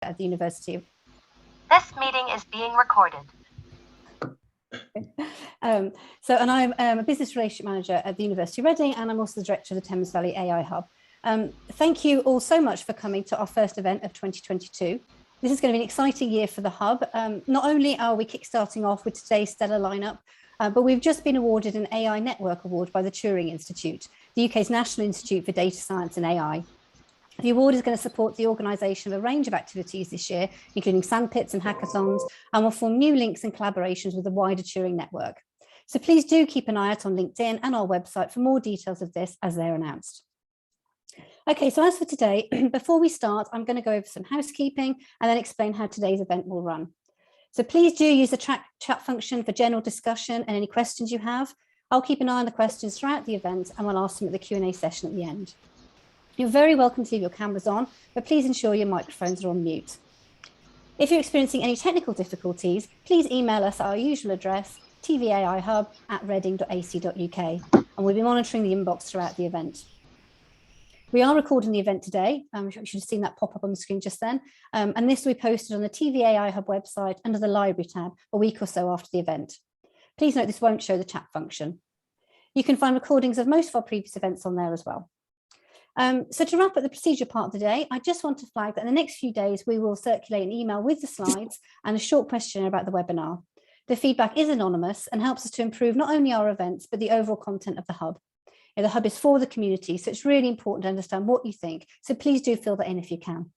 at the University. This meeting is being recorded. And I'm a business relationship manager at the University of Reading, and I'm also the director of the Thames Valley AI Hub. Thank you all so much for coming to our first event of 2022. This is going to be an exciting year for the Hub. Not only are we kickstarting off with today's stellar lineup, but we've just been awarded an AI Network Award by the Turing Institute, the UK's National Institute for Data Science and AI. The award is going to support the organisation of a range of activities this year, including sandpits and hackathons, and will form new links and collaborations with the wider Turing network. So please do keep an eye out on LinkedIn and our website for more details of this as they're announced. Okay, so as for today, before we start, I'm going to go over some housekeeping and then explain how today's event will run. So please do use the chat function for general discussion and any questions you have. I'll keep an eye on the questions throughout the event and we'll ask them at the Q&A session at the end. You're very welcome to leave your cameras on, but please ensure your microphones are on mute. If you're experiencing any technical difficulties, please email us at our usual address, tvaihub@reading.ac.uk, and we'll be monitoring the inbox throughout the event. We are recording the event today. You should have seen that pop up on the screen just then. And this will be posted on the TVAIHub website under the library tab a week or so after the event. Please note this won't show the chat function. You can find recordings of most of our previous events on there as well. So to wrap up the procedure part of the day, I just want to flag that in the next few days, we will circulate an email with the slides and a short questionnaire about the webinar. The feedback is anonymous and helps us to improve not only our events, but the overall content of the Hub. The Hub is for the community, so it's really important to understand what you think. So please do fill that in if you can.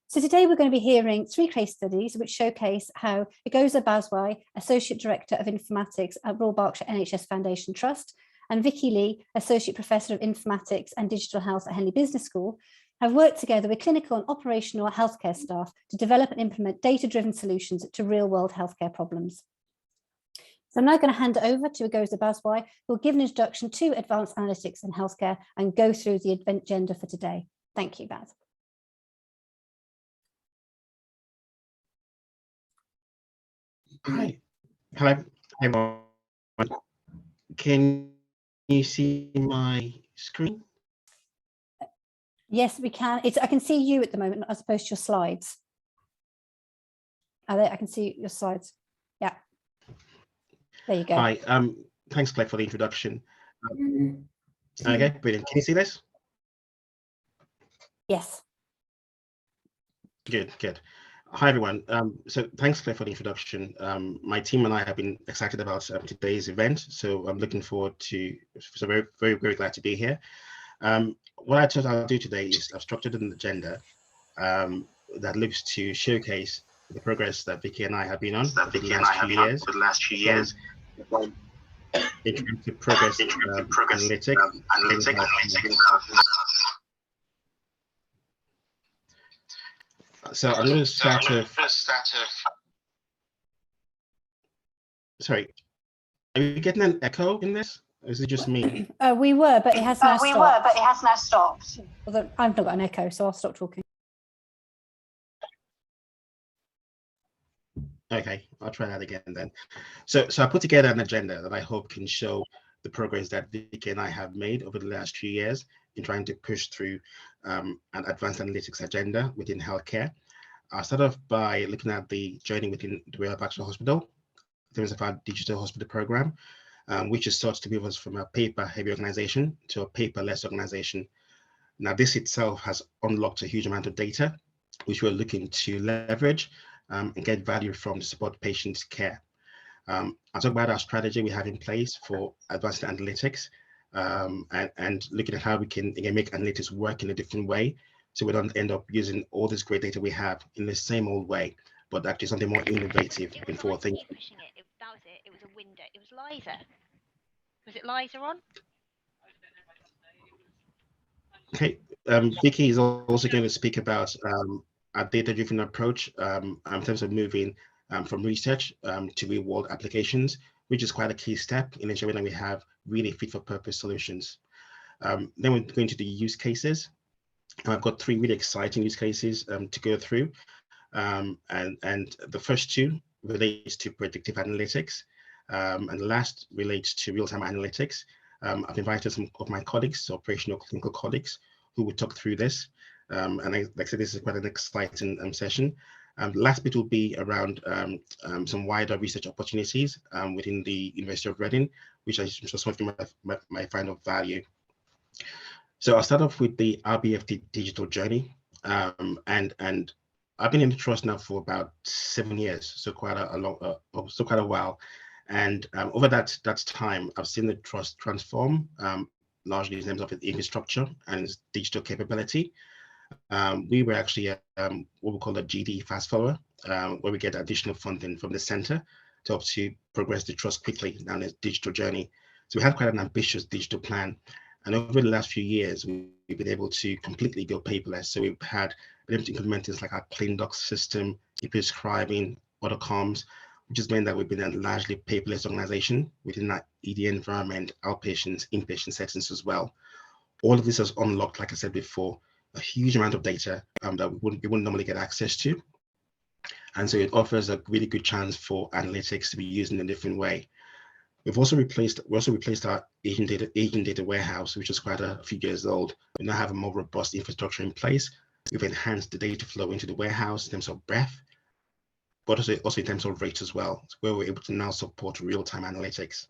So today we're going to be hearing 3 case studies which showcase how Eghosa Bazuaye, Associate Director of Informatics at Royal Berkshire NHS Foundation Trust, and Vicky Lee, Associate Professor of Informatics and Digital Health at Henley Business School, have worked together with clinical and operational healthcare staff to develop and implement data-driven solutions to real-world healthcare problems. So I'm now going to hand it over to Eghosa Bazuaye, who will give an introduction to advanced analytics in healthcare and go through the event agenda for today. Thank you, Baz. Hi. Hello, everyone. Can you see my screen? Yes, we can. I can see you at the moment as opposed to your slides. I can see your slides. Yeah. There you go. Hi. Thanks, Claire, for the introduction. Okay, brilliant. Can you see this? Yes. Good, good. Hi, everyone. So thanks, Claire, for the introduction. My team and I have been excited about today's event, so I'm looking forward to, so very, very, very glad to be here. What I thought I'll do today is I've structured an agenda that looks to showcase the progress that Vicky and I have been on for the last few years. In terms of progress, analytics. So I'm going to start Sorry, are you getting an echo in this? Or is it just me? We were, but it has now stopped. Although I've not got an echo, so I'll stop talking. Okay, I'll try that again then. So I put together an agenda that I hope can show the progress that Vicky and I have made over the last few years in trying to push through an advanced analytics agenda within healthcare. I'll start off by looking at the journey within the Royal Berkshire Hospital in terms of our digital hospital program, which is sought to move us from a paper-heavy organization to a paperless organization. Now, this itself has unlocked a huge amount of data, which we're looking to leverage and get value from to support patients' care. I'll talk about our strategy we have in place for advanced analytics and looking at how we can again make analytics work in a different way, so we don't end up using all this great data we have in the same old way, but actually something more innovative and forward thinking. That was it. It was a window. It was Liza. Was it Liza on? Okay. Vicky is also going to speak about our data-driven approach in terms of moving from research to real-world applications, which is quite a key step in ensuring that we have really fit-for-purpose solutions. Then we're going to the use cases. And I've got 3 really exciting use cases to go through. And the first 2 relates to predictive analytics, and the last relates to real-time analytics. I've invited some of my colleagues, operational clinical colleagues, who will talk through this. And like I said, this is quite an exciting session. The last bit will be around some wider research opportunities within the University of Reading, which I'm sure some of you might find of value. So I'll start off with the RBFT digital journey. And I've been in the trust now for about 7 years, so quite a while. And over that time, I've seen the trust transform, largely in terms of its infrastructure and its digital capability. We were actually what we call a GD fast follower, where we get additional funding from the center to help to progress the trust quickly down its digital journey. So we had quite an ambitious digital plan. And over the last few years, we've been able to completely go paperless. So we've been able to implement things like our clean docs system, e-prescribing, auto comms, which has meant that we've been a largely paperless organization within that ED environment, outpatients, inpatient settings as well. All of this has unlocked, like I said before, a huge amount of data that we wouldn't normally get access to. And so it offers a really good chance for analytics to be used in a different way. We also replaced our agent data warehouse, which is quite a few years old. We now have a more robust infrastructure in place. We've enhanced the data flow into the warehouse in terms of breadth, but also in terms of rate as well, where we're able to now support real-time analytics.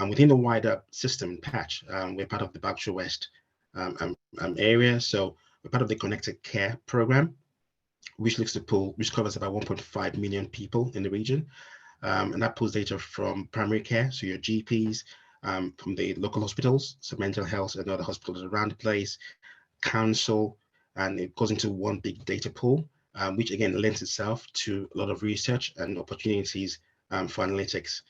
Within the wider system patch, we're part of the Berks West area. So we're part of the Connected Care program, which covers about 1.5 million people in the region. And that pulls data from primary care, so your GPs, from the local hospitals, so mental health and other hospitals around the place, council, and it goes into one big data pool, which again lends itself to a lot of research and opportunities for analytics.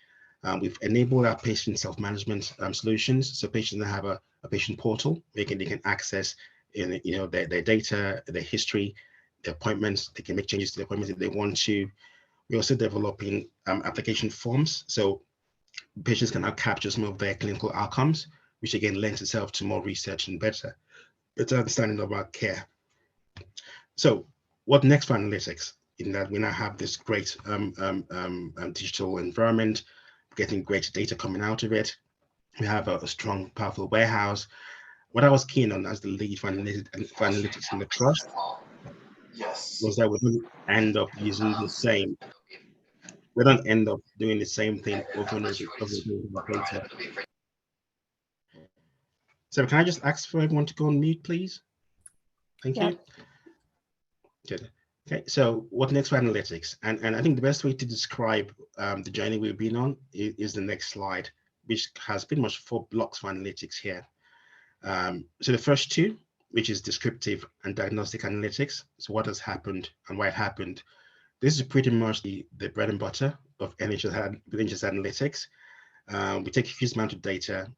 We've enabled our patient self-management solutions, so patients now have a patient portal where they can access their data, their history, their appointments. They can make changes to the appointments if they want to. We're also developing application forms, so patients can now capture some of their clinical outcomes, which again lends itself to more research and better understanding of our care. So what next for analytics? In that we now have this great digital environment, getting great data coming out of it. We have a strong, powerful warehouse. What I was keen on as the lead for analytics in the trust was that we don't end up using the same. We don't end up doing the same thing over and over. So can I just ask for everyone to go on mute, please? Thank you. Good. Okay, so what next for analytics? And I think the best way to describe the journey we've been on is the next slide, which has pretty much 4 blocks for analytics here. So the first 2, which is descriptive and diagnostic analytics. So what has happened and why it happened. This is pretty much the bread and butter of NHS analytics. We take a huge amount of data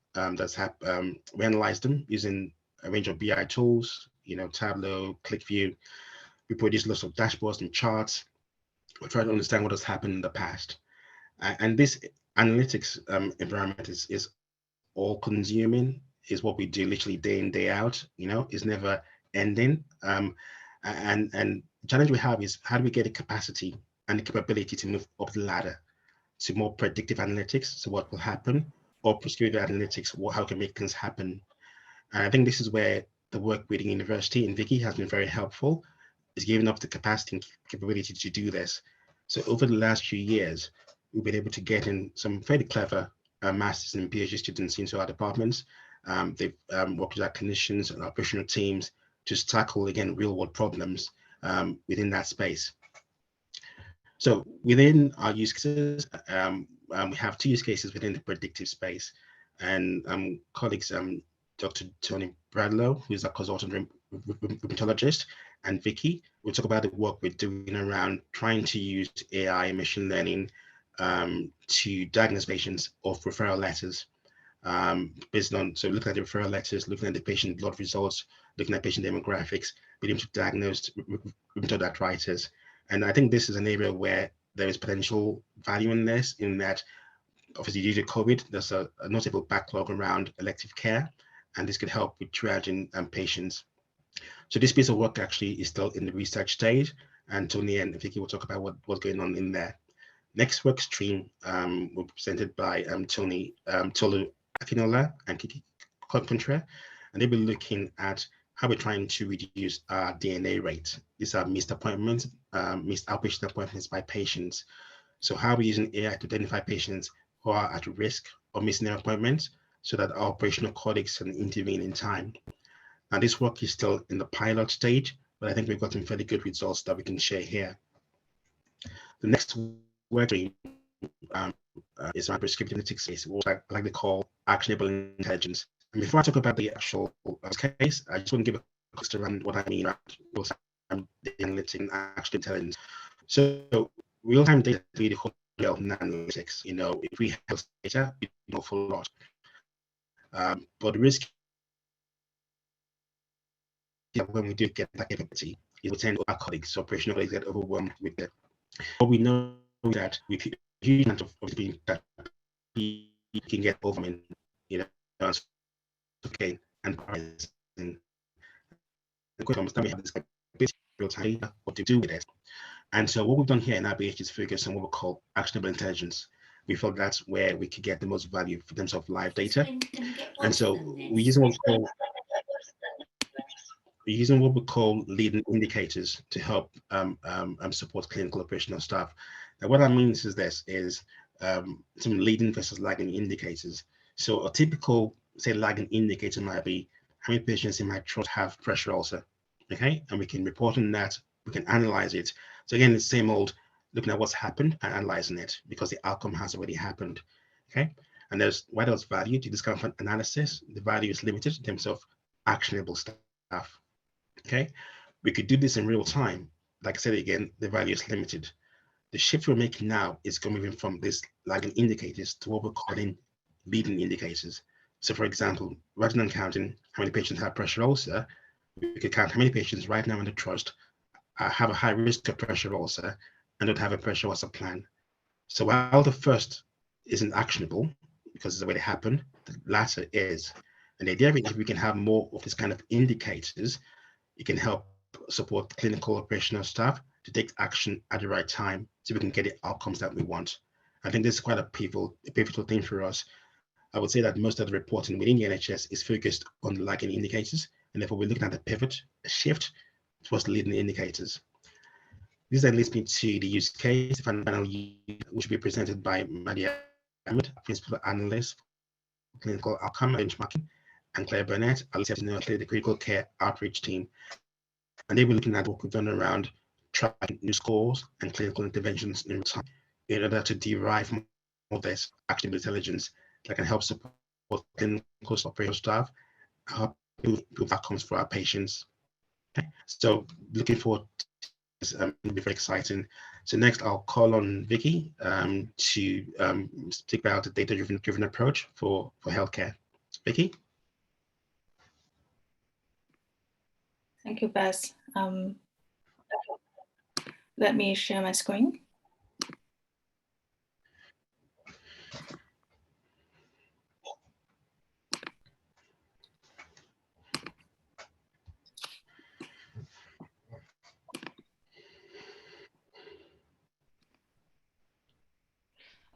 we analyze them using a range of BI tools, Tableau, ClickView. We produce lots of dashboards and charts. We try to understand what has happened in the past. And this analytics environment is all consuming, is what we do literally day in, day out, is never ending. And the challenge we have is how do we get the capacity and the capability to move up the ladder to more predictive analytics, so what will happen, or prescriptive analytics, how can make things happen. And I think this is where the work with the university and Vicky has been very helpful, is giving up the capacity and capability to do this. So over the last few years, we've been able to get in some fairly clever masters and PhD students into our departments. They've worked with our clinicians and operational teams to tackle, again, real world problems within that space. So within our use cases, we have 2 use cases within the predictive space, and colleagues, Dr. Tony Bradlow, who is a consultant rheumatologist, and Vicky will talk about the work we're doing around trying to use AI and machine learning to diagnose patients of referral letters, based on, so looking at the referral letters, looking at the patient blood results, looking at patient demographics, being able to diagnose rheumatoid arthritis. And I think this is an area where there is potential value in this, in that obviously due to COVID, there's a notable backlog around elective care, and this could help with triaging patients. So this piece of work actually is still in the research stage, and Tony and Vicky will talk about what's going on in there. Next work stream will be presented by Tolu Akinola and Kiki Contra, and they'll be looking at how we're trying to reduce our DNA rate. These are missed appointments, missed outpatient appointments by patients. So how are we using AI to identify patients who are at risk of missing their appointments so that our operational colleagues can intervene in time? Now, this work is still in the pilot stage, but I think we've gotten fairly good results that we can share here. The next work stream is around prescriptive analytics space, what I like to call actionable intelligence. And before I talk about the actual case, I just want to give a quick around what I mean around the analytics and actionable intelligence. So real-time data is really the whole of analytics. You know, if we have data, we know for a lot. But the risk when we do get that capability is we tend to our colleagues, so operational colleagues get overwhelmed with it. But we know that with a huge amount of that we can get overwhelmed, you know, okay, and the question is, we have this real time data, what to do with it. And so what we've done here in RBH is focus on what we call actionable intelligence. We felt that's where we could get the most value in terms of live data. And so we're using what we call leading indicators to help support clinical operational staff. Now, what that means is this is some leading versus lagging indicators. So a typical, say, lagging indicator might be how many patients in my trust have pressure ulcer, okay? And we can report on that, we can analyze it. So again, it's the same old looking at what's happened and analyzing it because the outcome has already happened, okay? And why there's value to this kind of analysis, the value is limited in terms of actionable stuff, okay? We could do this in real time. Like I said again, the value is limited. The shift we're making now is moving from this lagging indicators to what we're calling leading indicators. So for example, rather than counting how many patients have pressure ulcer, we could count how many patients right now in the trust have a high risk of pressure ulcer and don't have a pressure ulcer plan. So while the first isn't actionable because it's already happened, the latter is. And the idea is if we can have more of this kind of indicators, it can help support clinical operational staff to take action at the right time so we can get the outcomes that we want. I think this is quite a pivotal thing for us. I would say that most of the reporting within the NHS is focused on the lagging indicators, and therefore we're looking at the pivot, a shift towards the leading indicators. This then leads me to the use case, final which will be presented by Madia Ahmed, Principal Analyst for Clinical Outcome Benchmarking, and Claire Burnett, the Critical Care Outreach Team. And they were looking at what we've done around tracking new scores and clinical interventions in time in order to derive more of this actionable intelligence that can help support clinical operational staff, help improve outcomes for our patients. Okay. So looking forward to this, it'll be very exciting. So next I'll call on Vicky to speak about the data-driven approach for healthcare. Vicky? Thank you, Baz. Let me share my screen.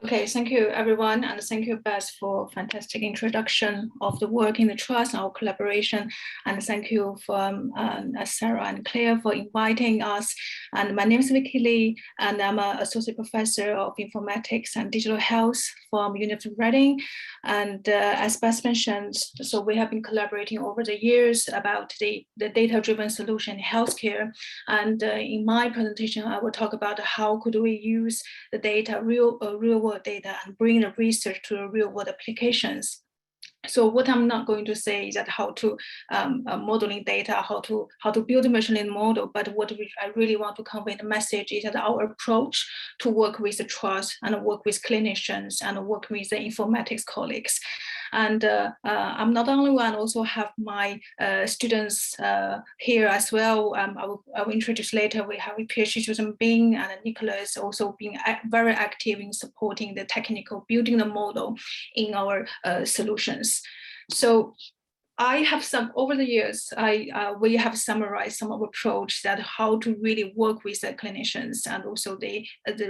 Okay, thank you everyone, and thank you Baz for fantastic introduction of the work in the trust and our collaboration, and thank you for Sarah and Claire for inviting us. And my name is Vicky Lee, and I'm an Associate Professor of Informatics and Digital Health from University of Reading. And as Baz mentioned, so we have been collaborating over the years about the data-driven solution in healthcare. And in my presentation, I will talk about how could we use the data, real world data, and bring the research to the real world applications. So what I'm not going to say is that how to modeling data, how to build a machine learning model, but what I really want to convey the message is that our approach to work with the trust and work with clinicians and work with the informatics colleagues. And I'm not the only one, also have my students here as well. I will introduce later. We have a PhD student, Bing, and Nicholas also being very active in supporting the technical, building the model in our solutions. So I have over the years, we have summarized some of the approach that how to really work with the clinicians and also the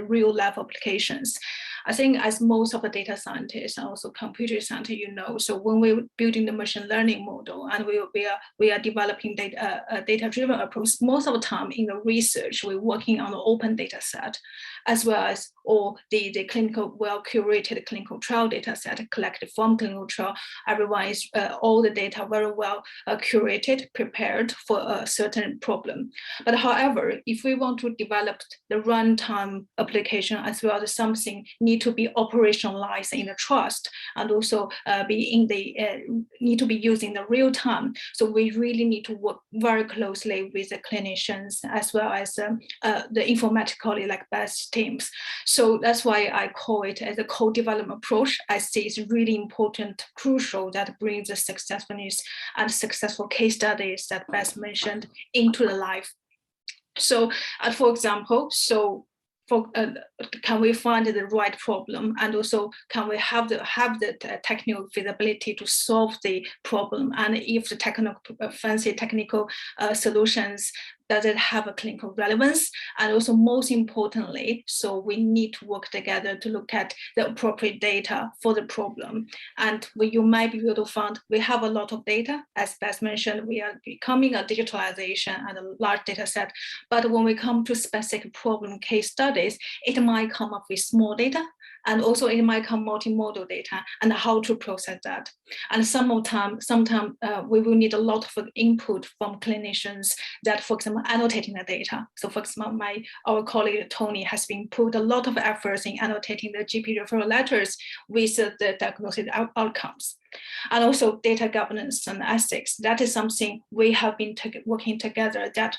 real life applications. I think as most of the data scientists and also computer scientists, so when we're building the machine learning model and we are developing a data-driven approach, most of the time in the research, we're working on the open data set, as well as all the clinical, well-curated clinical trial data set collected from clinical trial. Everyone is, all the data very well curated, prepared for a certain problem. But however, if we want to develop the runtime application as well as something need to be operationalized in the trust and also need to be used in the real time. So we really need to work very closely with the clinicians as well as the informatics colleagues like Beth's teams. So that's why I call it as a co-development approach. I see it's really important, crucial that brings the successfulness and successful case studies that Beth mentioned into the life. So, for example, can we find the right problem, and also can we have the technical feasibility to solve the problem, and if the fancy technical solutions does it have a clinical relevance, and also most importantly, so we need to work together to look at the appropriate data for the problem. And you might be able to find we have a lot of data, as Beth mentioned, we are becoming a digitalization and a large data set, but when we come to specific problem case studies, it might come up with small data, and also it might come multimodal data and how to process that. And sometimes we will need a lot of input from clinicians that, for example, annotating the data. So for example, our colleague Tony has been put a lot of efforts in annotating the GP referral letters with the diagnosis outcomes. And also data governance and ethics. That is something we have been working together that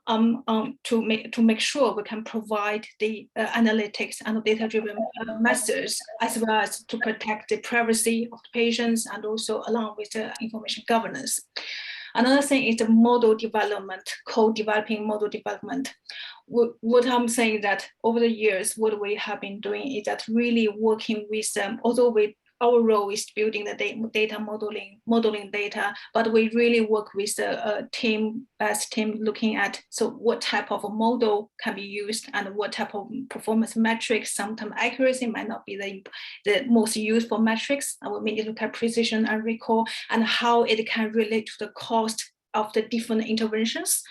to make sure we can provide the analytics and data-driven methods, as well as to protect the privacy of the patients and also along with the information governance. Another thing is the model development, co-developing model development. What I'm saying that over the years, what we have been doing is that really working with them, although our role is building the data modeling data, but we really work with the team looking at what type of a model can be used and what type of performance metrics. Sometimes accuracy might not be the most useful metrics, and we need to look at precision and recall and how it can relate to the cost of the different interventions.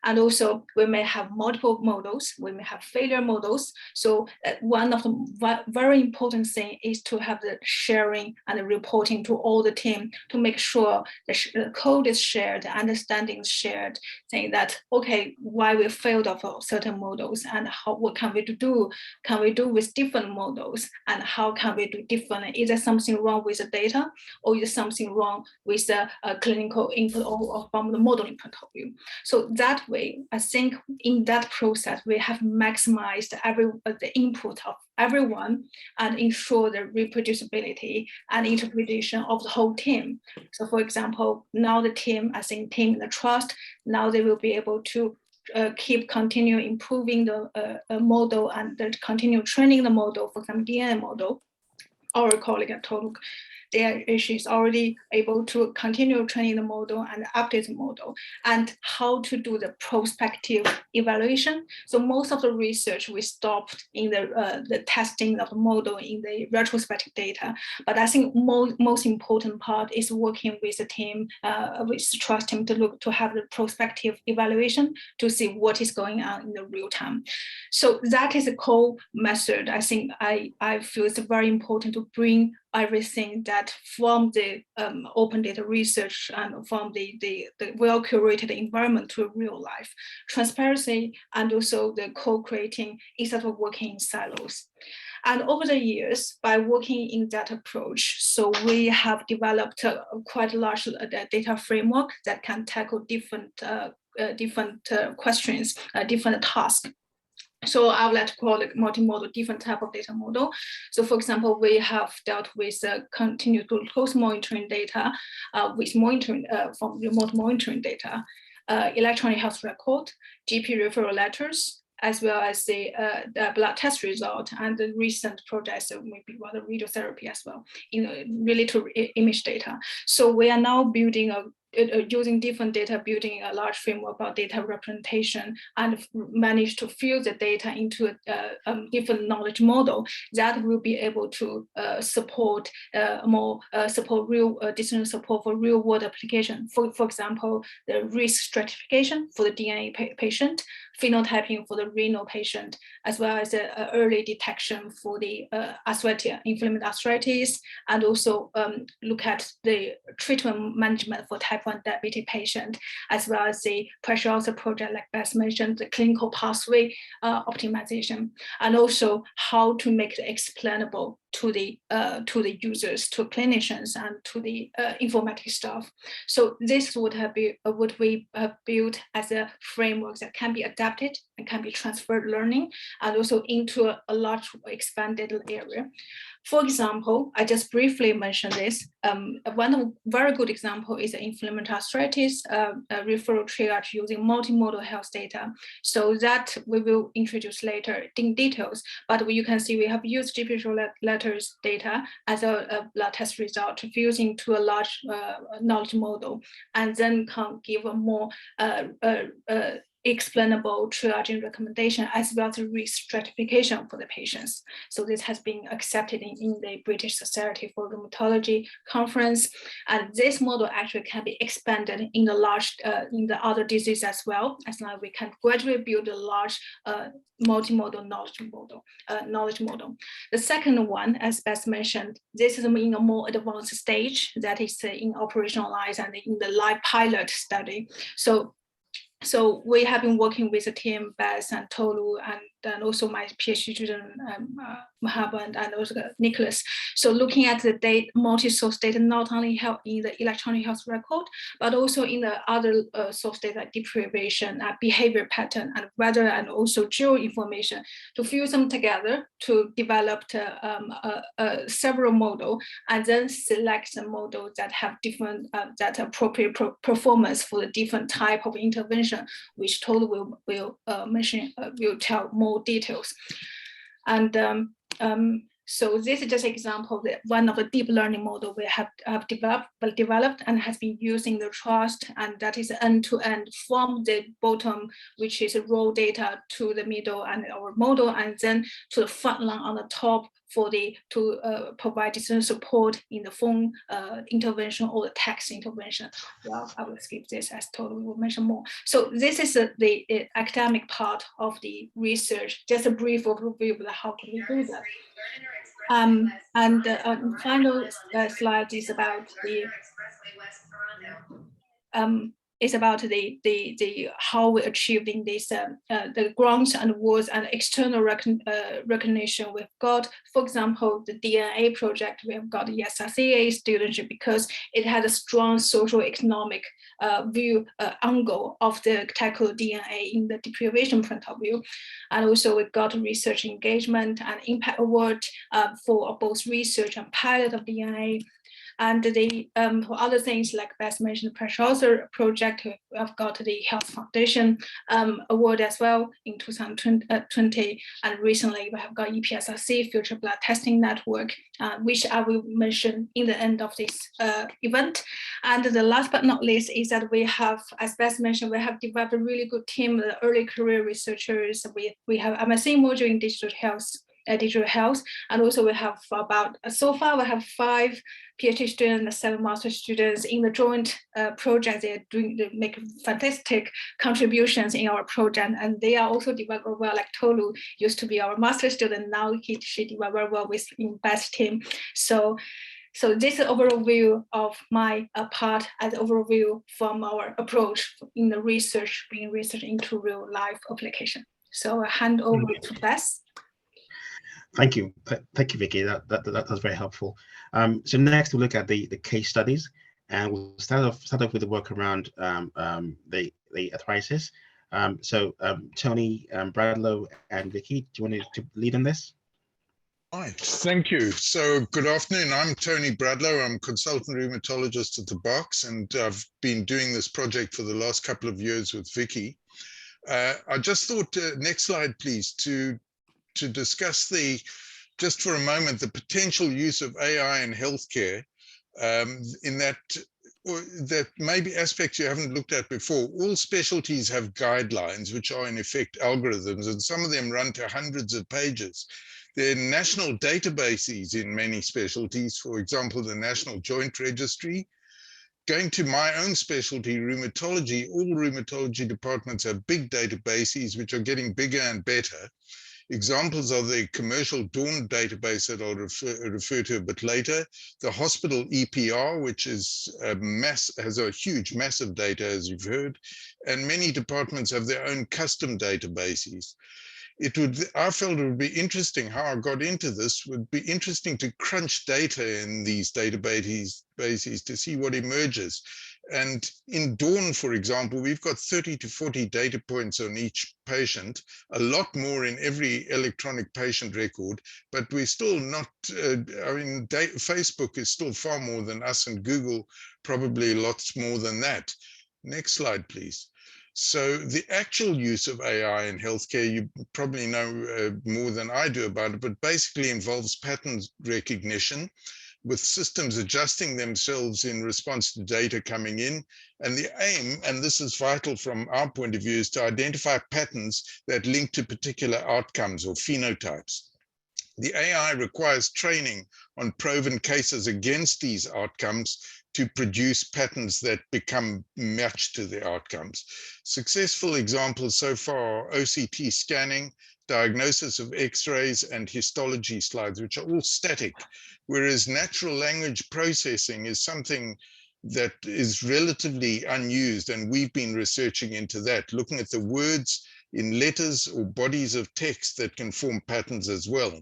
And also we may have multiple models, we may have failure models. So one of the very important things is to have the sharing and the reporting to all the team to make sure the code is shared, the understanding is shared, saying that, okay, why we failed of certain models and what can we do? Can we do with different models, and how can we do differently? Is there something wrong with the data, or is there something wrong with the clinical input or from the modeling point of view? So that way, I think in that process, we have maximized the input of everyone and ensure the reproducibility and interpretation of the whole team. So for example, now the team, I think team in the trust, now they will be able to continue improving the model and continue training the model, for example, DNA model. Our colleague at Total, she's already able to continue training the model and update the model, and how to do the prospective evaluation. So most of the research we stopped in the testing of the model in the retrospective data. But I think most important part is working with the team, with the trust team to have the prospective evaluation to see what is going on in the real time. So that is a core method. I think I feel it's very important to bring everything that from the open data research and from the well-curated environment to real life. Transparency and also the co-creating instead of working in silos. And over the years, by working in that approach, so we have developed a quite large data framework that can tackle different questions, different tasks. So I would like to call it multimodal, different type of data model. So for example, we have dealt with continuous glucose monitoring data, with monitoring from remote monitoring data, electronic health record, GP referral letters, as well as the blood test result, and the recent projects that maybe rather radiotherapy as well, related to image data. So we are now building a using different data, building a large framework about data representation, and manage to fuse the data into a different knowledge model that will be able to support more real decision support for real world application. For example, the risk stratification for the DNA patient, phenotyping for the renal patient, as well as early detection for the inflammatory arthritis, and also look at the treatment management for type 1 diabetic patient, as well as the pressure ulcer project, like Bess mentioned, the clinical pathway optimization, and also how to make it explainable to the users, to clinicians, and to the informatics staff. So this would we have built as a framework that can be adapted and can be transferred learning, and also into a large expanded area. For example, I just briefly mentioned this. One very good example is the inflammatory arthritis referral triage using multimodal health data. So that we will introduce later in details, but you can see we have used GPU letters data as a blood test result fusing to a large knowledge model, and then can give a more explainable triaging recommendation, as well as risk stratification for the patients. So this has been accepted in the British Society for Rheumatology conference, and this model actually can be expanded in the large in the other diseases as well, as now we can gradually build a large multimodal knowledge model. The second one, as Bess mentioned, this is in a more advanced stage that is in operationalized and in the live pilot study. So we have been working with the team, Bess and Tolu, and also my PhD student, Mohammed, and also Nicholas. So looking at the multi-source data, not only in the electronic health record, but also in the other source data, like deprivation, behavior pattern, and weather, and also geo information, to fuse them together to develop several models, and then select the models that have different, that appropriate performance for the different type of intervention, which Tolu will mention, will tell more details. And so this is just an example that one of the deep learning model we have developed and has been using the trust, and that is end-to-end from the bottom, which is raw data, to the middle and our model, and then to the front line on the top for to provide decision support in the phone intervention or the text intervention. Well, I will skip this as Tolu will mention more. So this is the academic part of the research, just a brief overview of how can we do that. And the final slide is about the how we achieving this the grants and awards and external recognition we've got. For example, the DNA project, we have got the EPSRC studentship because it had a strong social economic view angle of the tackle DNA in the deprivation point of view. And also we got research engagement and impact award for both research and pilot of DNA. And the for other things, like Bess mentioned, the pressure ulcer project, we've got the Health Foundation award as well in 2020. And recently we have got EPSRC Future Blood Testing Network, which I will mention in the end of this event. And the last but not least is that we have, as Bess mentioned, we have developed a really good team of early career researchers. We have MSc module in digital health, and also we have so far we have 5 PhD students and 7 master students in the joint project. They make fantastic contributions in our project, and they are also developed well. Like Tolu used to be our master student, now she developed very well with in Bess team. So this is an overview of my part as an overview from our approach in the research, being research into real life application. So I hand over to Bess. Thank you, Vicky. That's very helpful. So next we'll look at the case studies, and we'll start off with the work around the arthritis. Tony, Bradlow, and Vicky, do you want to lead on this? Right, thank you. So good afternoon. I'm Tony Bradlow. I'm consultant rheumatologist at the Berks, and I've been doing this project for the last couple of years with Vicky. I just thought, next slide, please, to discuss just for a moment, the potential use of AI in healthcare, in that that may be aspects you haven't looked at before. All specialties have guidelines, which are in effect algorithms, and some of them run to hundreds of pages. There are national databases in many specialties, for example, the National Joint Registry. Going to my own specialty, rheumatology, all rheumatology departments have big databases, which are getting bigger and better. Examples are the commercial Dawn database that I'll refer to a bit later, the hospital EPR, which is has a huge, massive data, as you've heard, and many departments have their own custom databases. I felt it would be interesting, how I got into this, would be interesting to crunch data in these databases to see what emerges. And in Dawn, for example, we've got 30 to 40 data points on each patient, a lot more in every electronic patient record, but we're still not, Facebook is still far more than us, and Google probably lots more than that. Next slide, please. So the actual use of AI in healthcare, you probably know more than I do about it, but basically involves pattern recognition, with systems adjusting themselves in response to data coming in. And the aim, and this is vital from our point of view, is to identify patterns that link to particular outcomes or phenotypes. The AI requires training on proven cases against these outcomes to produce patterns that become matched to the outcomes. Successful examples so far are OCT scanning, diagnosis of X-rays, and histology slides, which are all static, whereas natural language processing is something that is relatively unused, and we've been researching into that, looking at the words in letters or bodies of text that can form patterns as well.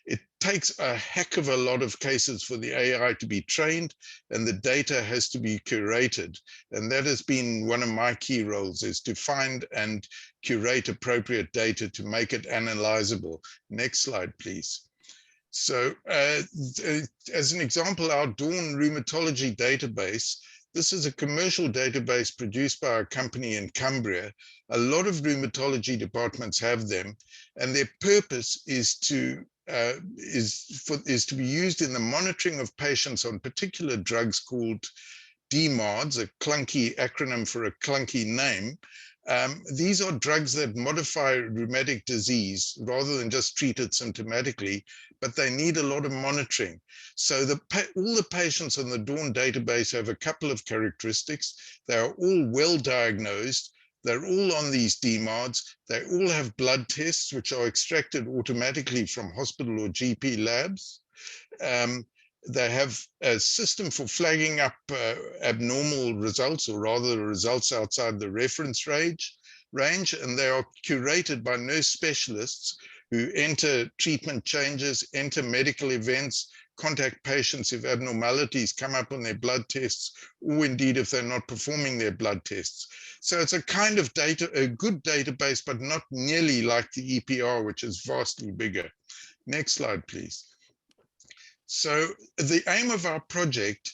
It takes a heck of a lot of cases for the AI to be trained, and the data has to be curated. And that has been one of my key roles, is to find and curate appropriate data to make it analyzable. Next slide, please. So as an example, our Dawn rheumatology database, this is a commercial database produced by a company in Cumbria. A lot of rheumatology departments have them, and their purpose is to be used in the monitoring of patients on particular drugs called DMARDs, a clunky acronym for a clunky name. These are drugs that modify rheumatic disease rather than just treat it symptomatically, but they need a lot of monitoring. So all the patients on the Dawn database have a couple of characteristics. They are all well diagnosed. They're all on these DMARDs. They all have blood tests, which are extracted automatically from hospital or GP labs. They have a system for flagging up abnormal results, or rather results outside the reference range, and they are curated by nurse specialists who enter treatment changes, enter medical events, contact patients if abnormalities come up on their blood tests, or indeed if they're not performing their blood tests. So it's a kind of a good database, but not nearly like the EPR, which is vastly bigger. Next slide, please. So the aim of our project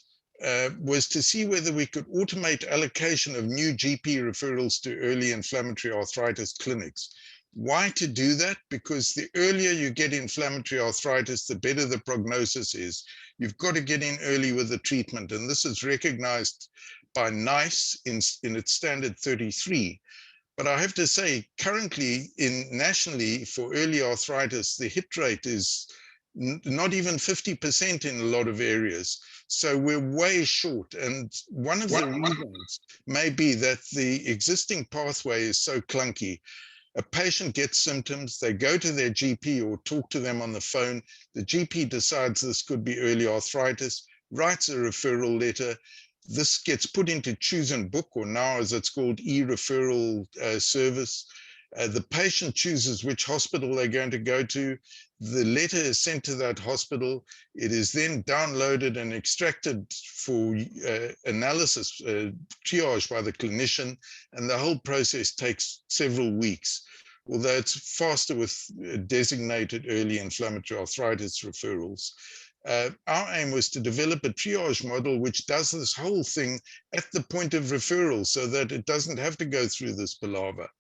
was to see whether we could automate allocation of new GP referrals to early inflammatory arthritis clinics. Why to do that? Because the earlier you get inflammatory arthritis, the better the prognosis is. You've got to get in early with the treatment, and this is recognized by NICE in its standard 33. But I have to say, currently, nationally, for early arthritis, the hit rate is not even 50% in a lot of areas. So we're way short. And one of the reasons may be that the existing pathway is so clunky. A patient gets symptoms, they go to their GP or talk to them on the phone. The GP decides this could be early arthritis, writes a referral letter. This gets put into Choose and Book, or now as it's called, e-referral service. The patient chooses which hospital they're going to go to. The letter is sent to that hospital. It is then downloaded and extracted for analysis, triage by the clinician, and the whole process takes several weeks, although it's faster with designated early inflammatory arthritis referrals. Our aim was to develop a triage model which does this whole thing at the point of referral, so that it doesn't have to go through this palaver.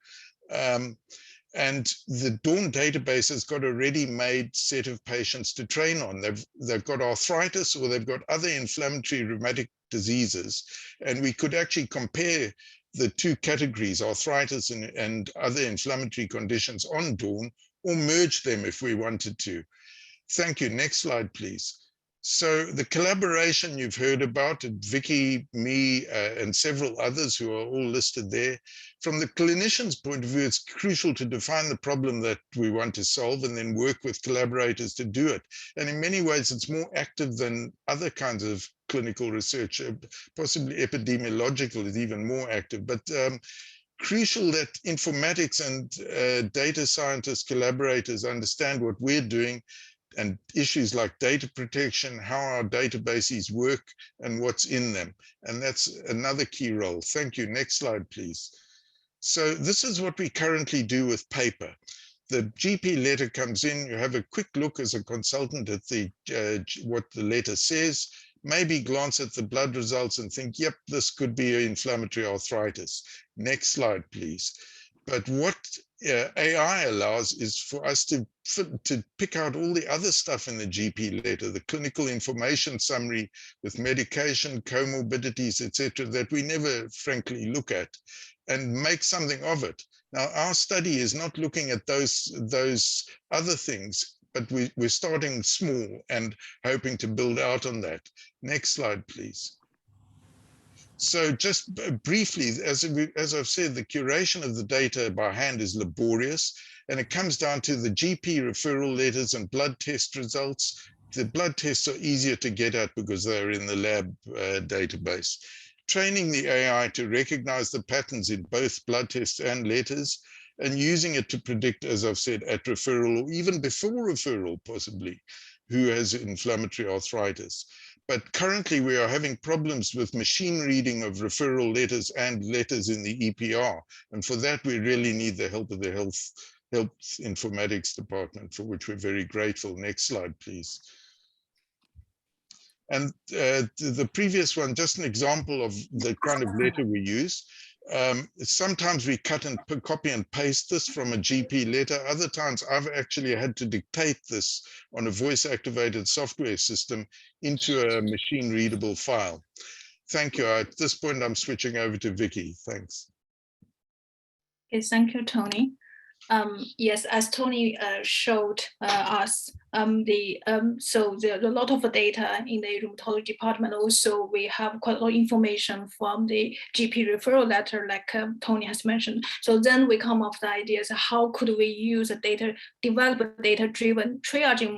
And the Dawn database has got a ready-made set of patients to train on. They've got arthritis or they've got other inflammatory rheumatic diseases. And we could actually compare the two categories, arthritis and other inflammatory conditions on Dawn, or merge them if we wanted to. Thank you. Next slide, please. So the collaboration you've heard about, Vicky, me, and several others who are all listed there. From the clinician's point of view, it's crucial to define the problem that we want to solve and then work with collaborators to do it. And in many ways, it's more active than other kinds of clinical research, possibly epidemiological is even more active. But crucial that informatics and data scientists, collaborators understand what we're doing and issues like data protection, how our databases work and what's in them. And that's another key role. Thank you. Next slide, please. So this is what we currently do with paper. The GP letter comes in, you have a quick look as a consultant at the what the letter says, maybe glance at the blood results and think, yep, this could be inflammatory arthritis. Next slide, please. But what AI allows is for us to pick out all the other stuff in the GP letter, the clinical information summary with medication, comorbidities, etc., that we never frankly look at, and make something of it. Now, our study is not looking at those other things, but we're starting small and hoping to build out on that. Next slide, please. So just briefly, as I've said, the curation of the data by hand is laborious, and it comes down to the GP referral letters and blood test results. The blood tests are easier to get at because they're in the lab database. Training the AI to recognize the patterns in both blood tests and letters, and using it to predict, as I've said, at referral or even before referral, possibly, who has inflammatory arthritis. But currently we are having problems with machine reading of referral letters and letters in the EPR. And for that, we really need the help of the health informatics department, for which we're very grateful. Next slide, please. And the previous one, just an example of the kind of letter we use. Sometimes we cut and copy and paste this from a GP letter. Other times I've actually had to dictate this on a voice-activated software system into a machine-readable file. Thank you. At this point, I'm switching over to Vicky. Thanks. Okay, thank you, Tony. Yes, as Tony showed us, so there's a lot of data in the rheumatology department. Also, we have quite a lot of information from the GP referral letter, like Tony has mentioned. So then we come up with the ideas, how could we use develop a data-driven triaging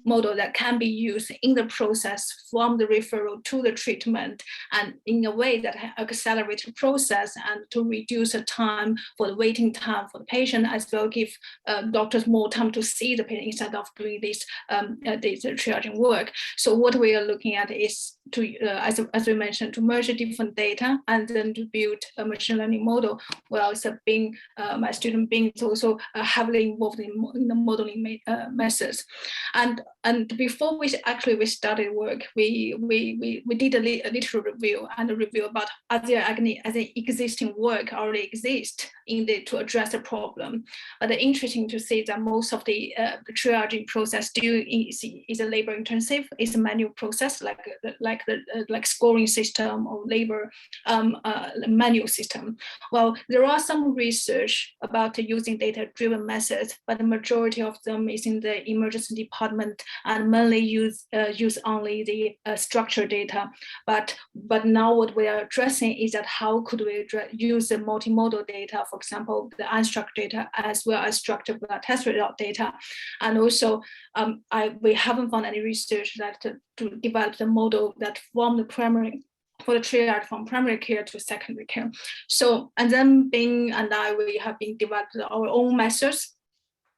model that can be used in the process from the referral to the treatment, and in a way that accelerates the process and to reduce the time for the waiting time for the patient, as well give doctors more time to see the patient instead of doing this triaging work. So what we are looking at is to, as we mentioned, to merge different data and then to build a machine learning model. Well, so being my student Bing is also heavily involved in the modeling methods. And before we started work, we did a little review and a review about other existing work already exist to address the problem. But interesting to see that most of the triaging process is a labor intensive, is a manual process like scoring system or labor manual system. Well, there are some research about using data-driven methods, but the majority of them is in the emergency department and mainly use only the structured data. But now what we are addressing is that how could we use the multimodal data, for example, the unstructured data as well as structured blood test result data. And also we haven't found any research that to develop the model that from the primary for the triage from primary care to secondary care. So, and then Bing and I, we have been developing our own methods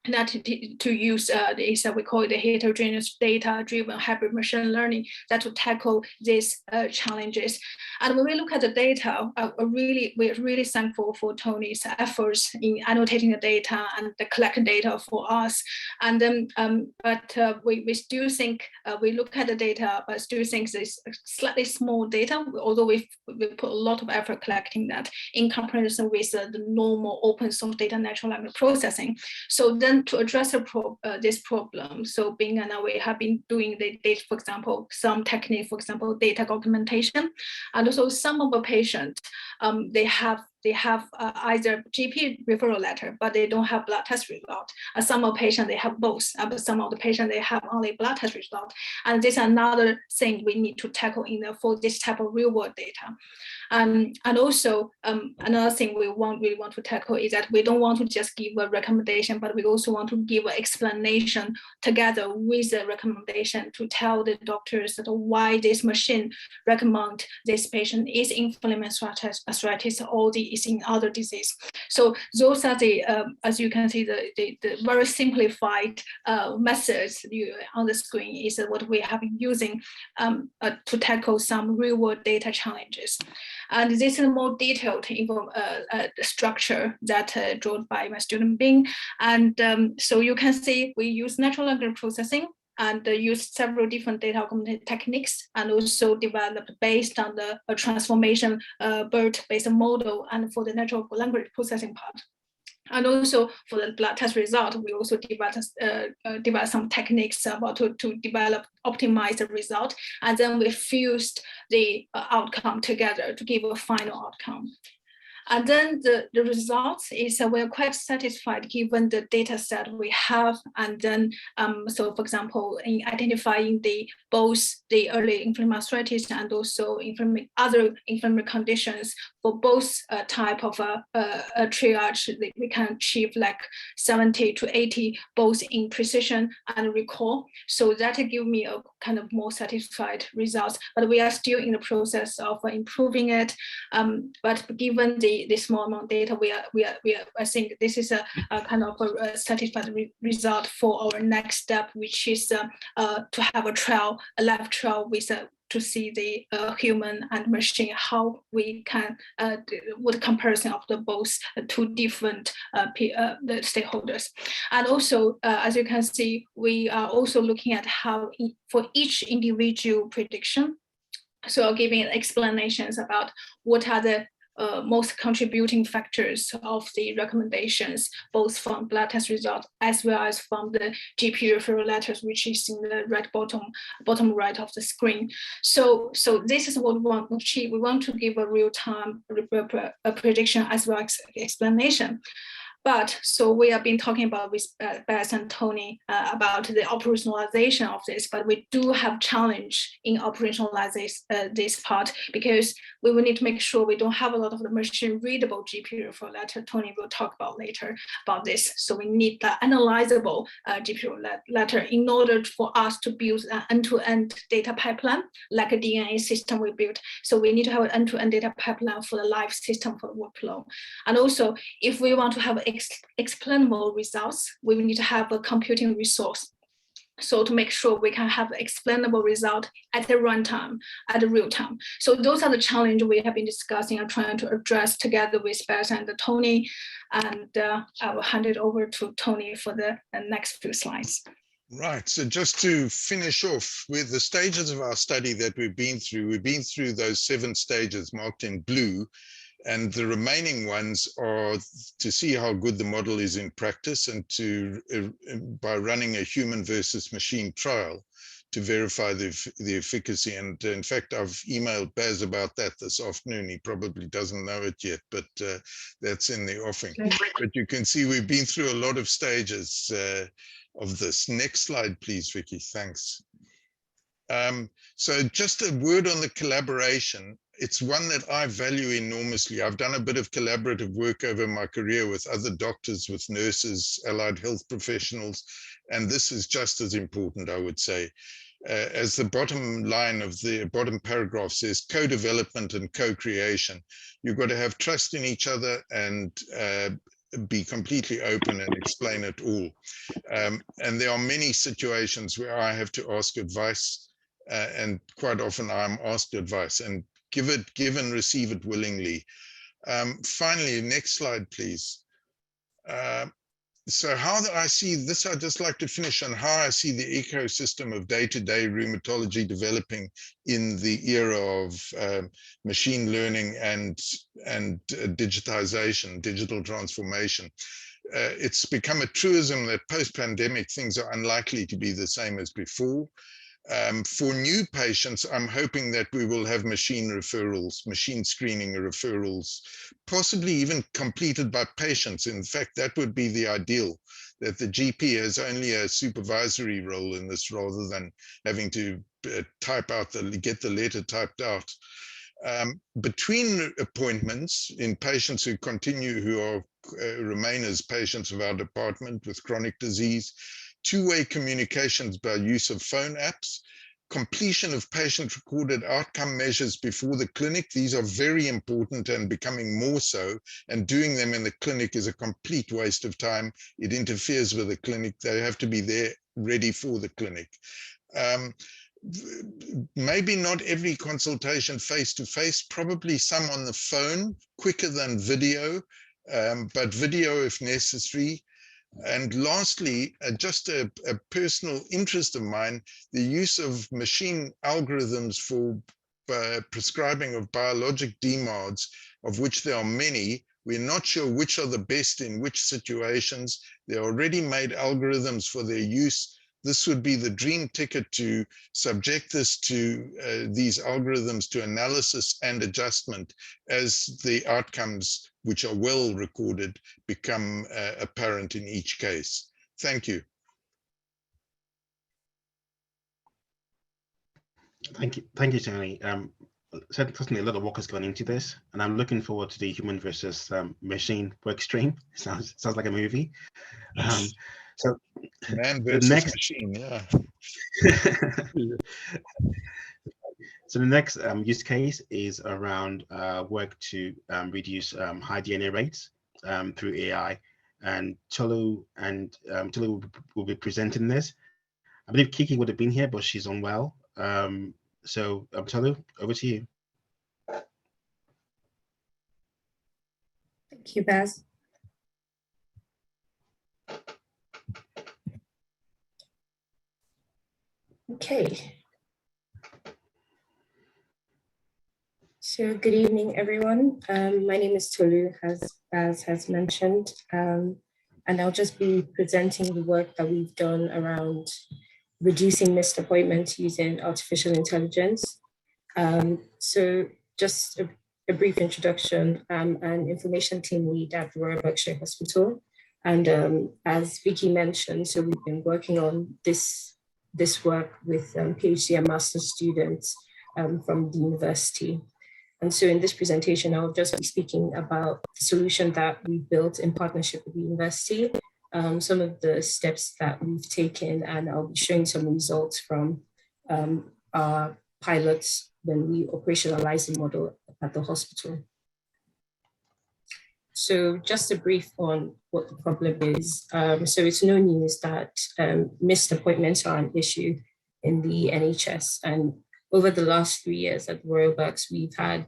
not to use this, we call it the heterogeneous data-driven hybrid machine learning that will tackle these challenges. And when we look at the data, we're really thankful for Tony's efforts in annotating the data and collecting data for us. And then, we still think, we look at the data, but still think it's slightly small data, although we put a lot of effort collecting that in comparison with the normal open source data natural language processing. So then to address this problem, so being and we have been doing the data, for example, some technique, for example, data documentation, and also some of the patients, they have either GP referral letter, but they don't have blood test result. Some of the patients, they have both, but some of the patients, they have only blood test result. And this is another thing we need to tackle for this type of real world data. And also another thing we really want to tackle is that we don't want to just give a recommendation, but we also want to give an explanation together with the recommendation to tell the doctors that why this machine recommend this patient is inflammatory arthritis or is in other disease. So those are the, as you can see, the very simplified methods on the screen is what we have been using to tackle some real world data challenges. And this is a more detailed structure that drawn by my student Bing. And so you can see we use natural language processing and use several different data augmentation techniques, and also developed based on the transformation BERT-based model and for the natural language processing part. And also for the blood test result, we also developed some techniques about to develop, optimize the result, and then we fused the outcome together to give a final outcome. And then the results is we're quite satisfied given the data set we have. And then, so for example, in identifying both the early inflammatory and also other inflammatory conditions for both type of a triage, we can achieve like 70 to 80, both in precision and recall. So that give me a kind of more satisfied results, but we are still in the process of improving it. But given the small amount of data, I think this is a kind of a satisfied result for our next step, which is to have a live trial with to see the human and machine, how we can, what comparison of the both two different the stakeholders. And also, as you can see, we are also looking at how for each individual prediction, so giving explanations about what are the most contributing factors of the recommendations, both from blood test results as well as from the GP referral letters, which is in the right bottom right of the screen. So this is what we want to achieve. We want to give a real-time prediction as well as explanation. But so we have been talking about with Bess and Tony about the operationalization of this, but we do have challenge in operationalizing this part, because we will need to make sure we don't have a lot of the machine readable GP referral letter. Tony will talk about later about this. So we need the analyzable GP referral letter in order for us to build an end-to-end data pipeline, like a DNA system we built. So we need to have an end-to-end data pipeline for the live system for the workflow. And also, if we want to have explainable results, we will need to have a computing resource. So to make sure we can have explainable result at the runtime, at the real time. So those are the challenges we have been discussing and trying to address together with Bess and Tony. And I will hand it over to Tony for the next few slides. Right, so just to finish off with the stages of our study that we've been through those 7 stages marked in blue. And the remaining ones are to see how good the model is in practice, and to by running a human versus machine trial to verify the efficacy. And in fact, I've emailed Baz about that this afternoon. He probably doesn't know it yet, but that's in the offing. But you can see we've been through a lot of stages of this. Next slide, please, Vicky. Thanks. So just a word on the collaboration. It's one that I value enormously. I've done a bit of collaborative work over my career with other doctors, with nurses, allied health professionals, and this is just as important, I would say. As the bottom line of the bottom paragraph says, co-development and co-creation. You've got to have trust in each other and be completely open and explain it all. And there are many situations where I have to ask advice, and quite often I'm asked advice and give and receive it willingly. Finally, next slide, please. So how I see this, I'd just like to finish on how I see the ecosystem of day-to-day rheumatology developing in the era of machine learning and digitization, digital transformation. It's become a truism that post-pandemic things are unlikely to be the same as before. For new patients, I'm hoping that we will have machine referrals, machine screening referrals, possibly even completed by patients. In fact, that would be the ideal, that the GP has only a supervisory role in this rather than having to type out get the letter typed out. Between appointments in patients who remain as patients of our department with chronic disease, two-way communications by use of phone apps, completion of patient-recorded outcome measures before the clinic. These are very important and becoming more so, and doing them in the clinic is a complete waste of time. It interferes with the clinic. They have to be there ready for the clinic. Maybe not every consultation face-to-face, probably some on the phone, quicker than video, but video if necessary. And lastly, just a personal interest of mine, the use of machine algorithms for prescribing of biologic DMARDs, of which there are many. We're not sure which are the best in which situations. There are already made algorithms for their use. This would be the dream ticket to subject this to these algorithms to analysis and adjustment as the outcomes, which are well recorded, become apparent in each case. Thank you. Thank you, Tony. Certainly a lot of work has gone into this, and I'm looking forward to the human versus machine work stream. Sounds like a movie. So man versus machine, yeah. So the next use case is around work to reduce high DNA rates through AI, and Tolu will be presenting this. I believe Kiki would have been here, but she's unwell. So Tolu, over to you. Thank you, Baz. Okay. So good evening, everyone. My name is Tolu, as Baz has mentioned, and I'll just be presenting the work that we've done around reducing missed appointments using artificial intelligence. So just a brief introduction. I'm an information team lead at Royal Berkshire Hospital. And as Vicky mentioned, so we've been working on this work with PhD and master's students from the university. And so in this presentation, I'll just be speaking about the solution that we built in partnership with the university, some of the steps that we've taken, and I'll be showing some results from our pilots when we operationalize the model at the hospital. So just a brief on what the problem is. So it's no news that missed appointments are an issue in the NHS. And over the last 3 years at Royal Berks, we've had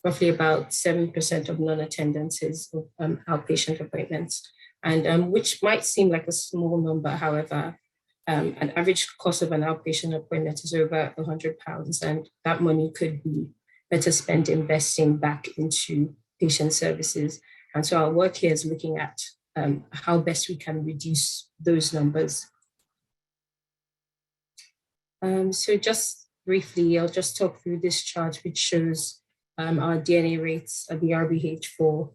roughly about 7% of non-attendances of outpatient appointments, and which might seem like a small number. However, an average cost of an outpatient appointment is over £100, and that money could be better spent investing back into patient services. And so our work here is looking at how best we can reduce those numbers. So just briefly, I'll just talk through this chart, which shows our DNA rates at the RBH for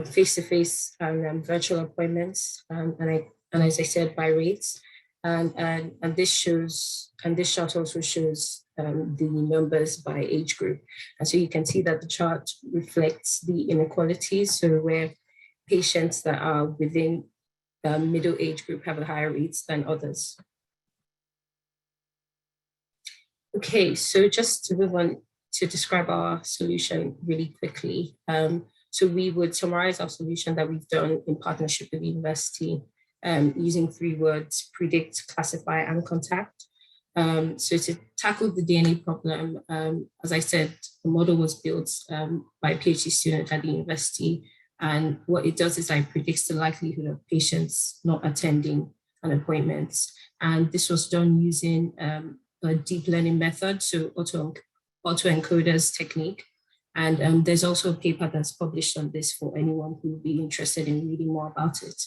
face-to-face and virtual appointments, and as I said, by rates. And this chart also shows the numbers by age group. And so you can see that the chart reflects the inequalities. So where patients that are within the middle age group have higher rates than others. Okay, so just to move on to describe our solution really quickly. So we would summarize our solution that we've done in partnership with the university using 3 words: predict, classify, and contact. So to tackle the DNA problem, as I said, the model was built by a PhD student at the university. And what it does is it predicts the likelihood of patients not attending an appointment. And this was done using a deep learning method, so autoencoders technique. And there's also a paper that's published on this for anyone who would be interested in reading more about it.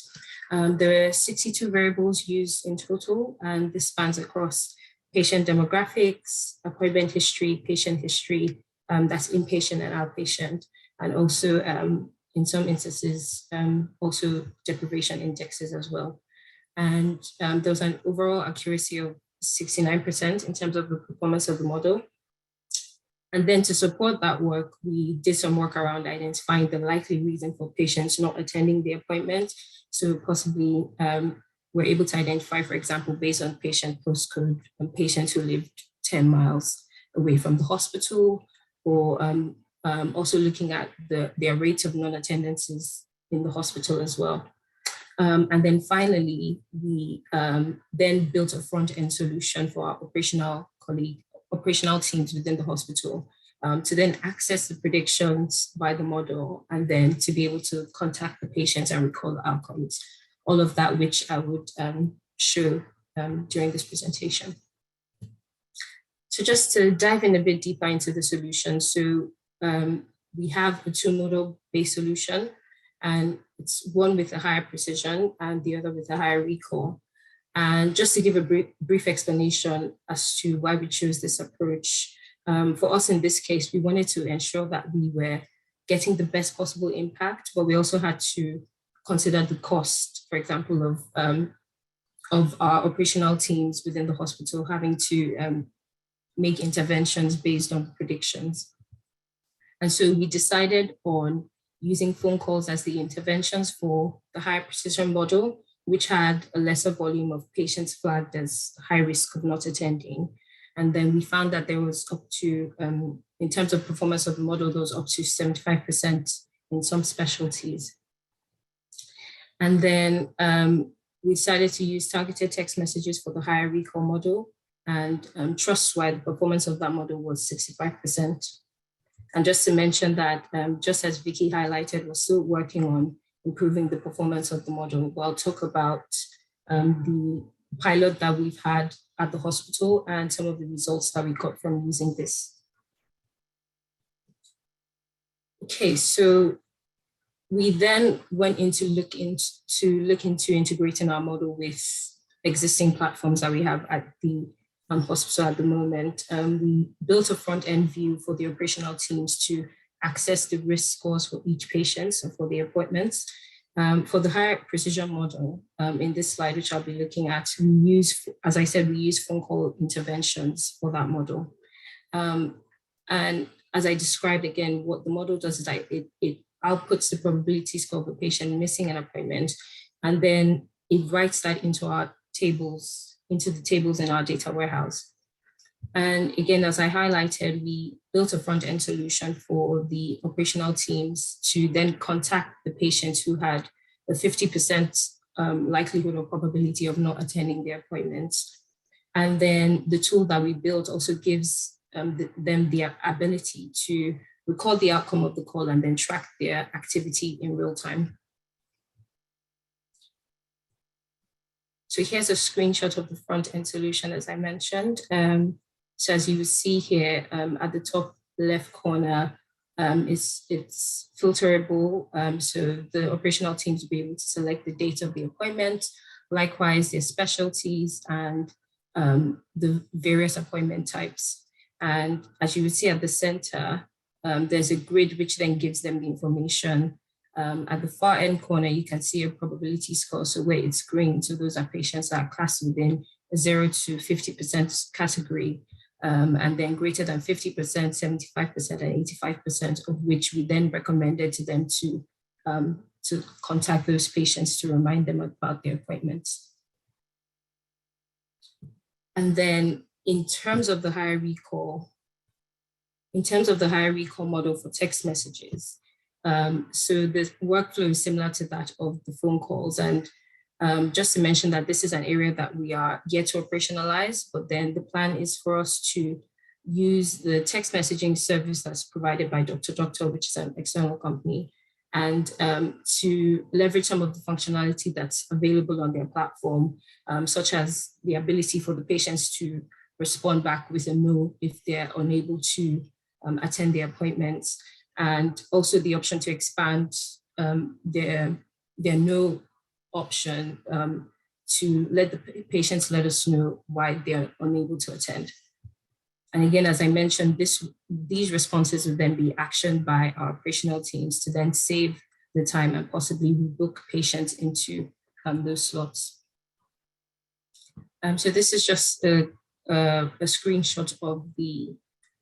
There are 62 variables used in total, and this spans across patient demographics, appointment history, patient history, that's inpatient and outpatient, and also in some instances, also deprivation indexes as well. And there was an overall accuracy of 69% in terms of the performance of the model. And then to support that work, we did some work around identifying the likely reason for patients not attending the appointment. So possibly we're able to identify, for example, based on patient postcode, patients who lived 10 miles away from the hospital, or also looking at their rates of non-attendances in the hospital as well. And then finally, we then built a front-end solution for our operational teams within the hospital to then access the predictions by the model, and then to be able to contact the patients and record the outcomes. All of that, which I would show during this presentation. So just to dive in a bit deeper into the solution. So we have a 2-model based solution, and it's one with a higher precision and the other with a higher recall. And just to give a brief explanation as to why we chose this approach, for us in this case, we wanted to ensure that we were getting the best possible impact, but we also had to consider the cost, for example, of our operational teams within the hospital having to make interventions based on predictions. And so we decided on using phone calls as the interventions for the high precision model, which had a lesser volume of patients flagged as high risk of not attending. And then we found that there was up to, in terms of performance of the model, there was up to 75% in some specialties. And then we decided to use targeted text messages for the higher recall model, and trust-wise, the performance of that model was 65%. And just to mention that, just as Vicky highlighted, we're still working on improving the performance of the model. We'll talk about the pilot that we've had at the hospital and some of the results that we got from using this. Okay, so we then went into look into integrating our model with existing platforms that we have at the hospital at the moment. We built a front-end view for the operational teams to access the risk scores for each patient, so for the appointments. For the higher precision model, in this slide, which I'll be looking at, we use, as I said, we use phone call interventions for that model. And as I described again, what the model does is it outputs the probability score of a patient missing an appointment, and then it writes that into our tables, into the tables in our data warehouse. And again, as I highlighted, we built a front-end solution for the operational teams to then contact the patients who had a 50% likelihood or probability of not attending their appointments. And then the tool that we built also gives them the ability to record the outcome of the call and then track their activity in real time. So here's a screenshot of the front-end solution, as I mentioned. So as you will see here at the top left corner, it's filterable. So the operational teams will be able to select the date of the appointment, likewise their specialties and the various appointment types. And as you will see at the center, there's a grid which then gives them the information. At the far end corner, you can see a probability score. So where it's green, so those are patients that are classed within a 0 to 50% category, and then greater than 50%, 75%, and 85%, of which we then recommended to them to contact those patients to remind them about their appointments. And then in terms of the higher recall model for text messages, So the workflow is similar to that of the phone calls. And just to mention that this is an area that we are yet to operationalize, but then the plan is for us to use the text messaging service that's provided by Doctor, which is an external company, and to leverage some of the functionality that's available on their platform, such as the ability for the patients to respond back with a no if they're unable to attend their appointments, and also the option to expand their no option to let the patients let us know why they're unable to attend. And again, as I mentioned, these responses will then be actioned by our operational teams to then save the time and possibly rebook patients into those slots. So this is just a screenshot of the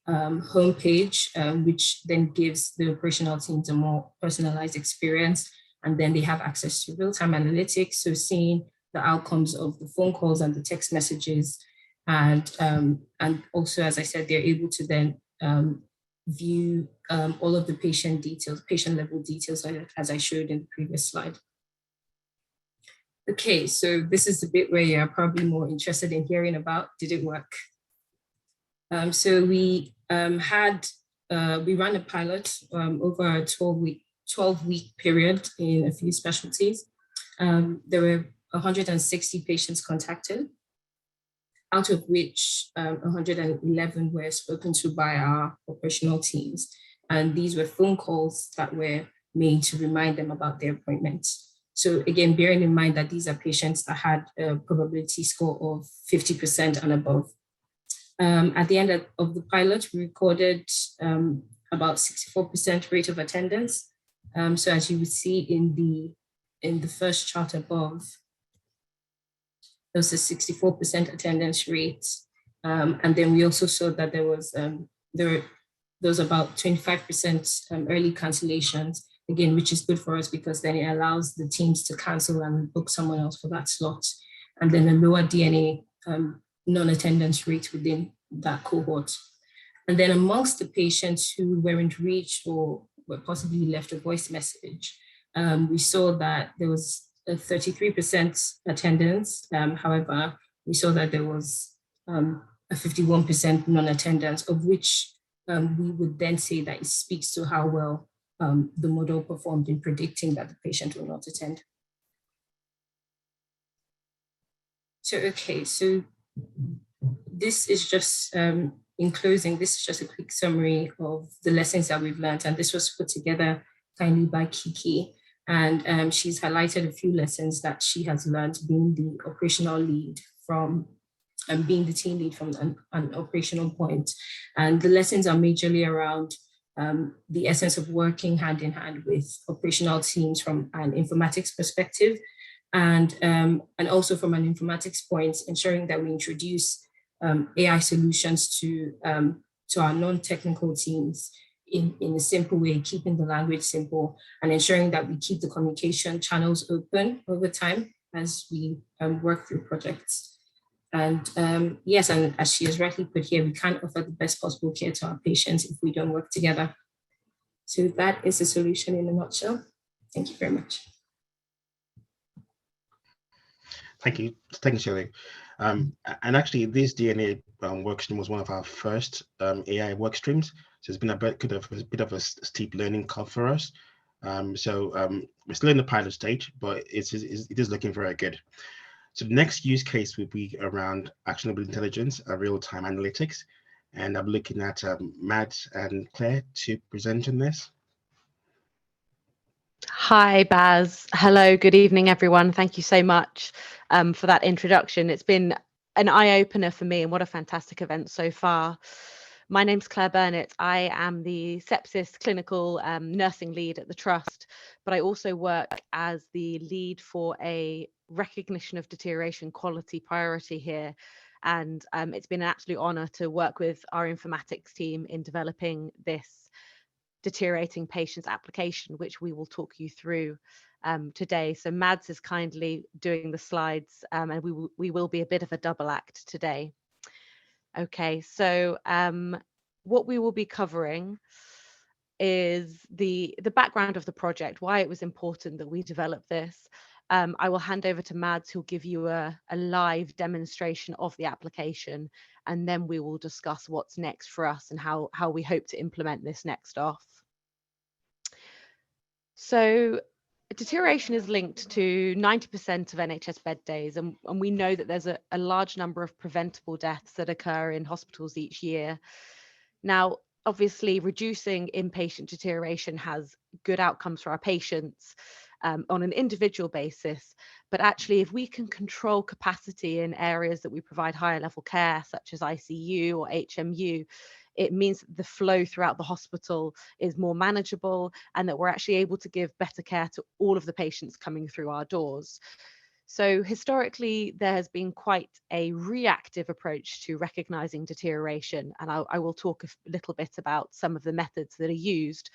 homepage, which then gives the operational teams a more personalized experience. And then they have access to real-time analytics, so seeing the outcomes of the phone calls and the text messages. And also, as I said, they're able to then view all of the patient details, patient level details, as I showed in the previous slide. Okay, so this is the bit where you're probably more interested in hearing about, did it work? So we ran a pilot over a 12-week period in a few specialties. There were 160 patients contacted, out of which 111 were spoken to by our operational teams. And these were phone calls that were made to remind them about their appointments. So again, bearing in mind that these are patients that had a probability score of 50% and above. At the end of the pilot, we recorded about 64% rate of attendance. So as you would see in the first chart above, there was a 64% attendance rate. And then we also saw that there was about 25% early cancellations, again, which is good for us because then it allows the teams to cancel and book someone else for that slot. And then a lower DNA non-attendance rate within that cohort. And then amongst the patients who weren't reached or were possibly left a voice message, we saw that there was a 33% attendance. However, we saw that there was a 51% non-attendance, of which we would then say that it speaks to how well the model performed in predicting that the patient will not attend. So, okay, so this is just, in closing, this is just a quick summary of the lessons that we've learned. And this was put together kindly by Kiki. And she's highlighted a few lessons that she has learned being the operational lead from, being the team lead from an operational point. And the lessons are majorly around the essence of working hand in hand with operational teams from an informatics perspective. And also from an informatics point, ensuring that we introduce AI solutions to our non-technical teams in a simple way, keeping the language simple and ensuring that we keep the communication channels open over time as we work through projects. And yes, and as she has rightly put here, we can't offer the best possible care to our patients if we don't work together. So that is the solution in a nutshell. Thank you very much. Thank you, Shirley. And actually, this DNA workstream was one of our first AI workstreams. So it's been a bit of a steep learning curve for us. We're still in the pilot stage, but it is looking very good. So the next use case will be around actionable intelligence and real-time analytics. And I'm looking at Matt and Claire to present on this. Hi, Baz. Hello, good evening, everyone. Thank you so much for that introduction. It's been an eye-opener for me, and what a fantastic event so far. My name's Claire Burnett. I am the sepsis clinical nursing lead at the Trust, but I also work as the lead for a recognition of deterioration quality priority here. And it's been an absolute honour to work with our informatics team in developing this deteriorating patients application, which we will talk you through today. So Mads is kindly doing the slides, and we will be a bit of a double act today. Okay, so what we will be covering is the background of the project, why it was important that we develop this. I will hand over to Mads, who'll give you a live demonstration of the application, and then we will discuss what's next for us and how we hope to implement this next off. So deterioration is linked to 90% of NHS bed days, and we know that there's a large number of preventable deaths that occur in hospitals each year. Now, obviously, reducing inpatient deterioration has good outcomes for our patients on an individual basis, but actually, if we can control capacity in areas that we provide higher level care, such as ICU or HMU, it means that the flow throughout the hospital is more manageable and that we're actually able to give better care to all of the patients coming through our doors. So historically, there has been quite a reactive approach to recognizing deterioration, and I will talk a little bit about some of the methods that are used.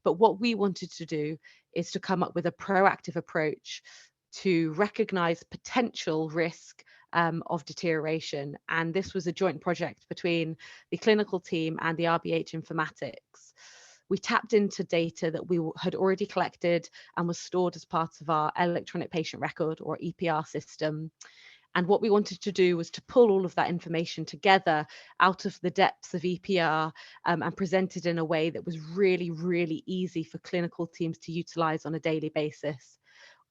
But what we wanted to do is to come up with a proactive approach to recognize potential risk of deterioration. And this was a joint project between the clinical team and the RBH Informatics. We tapped into data that we had already collected and was stored as part of our electronic patient record, or EPR system. And what we wanted to do was to pull all of that information together out of the depths of EPR and present it in a way that was really, really easy for clinical teams to utilize on a daily basis.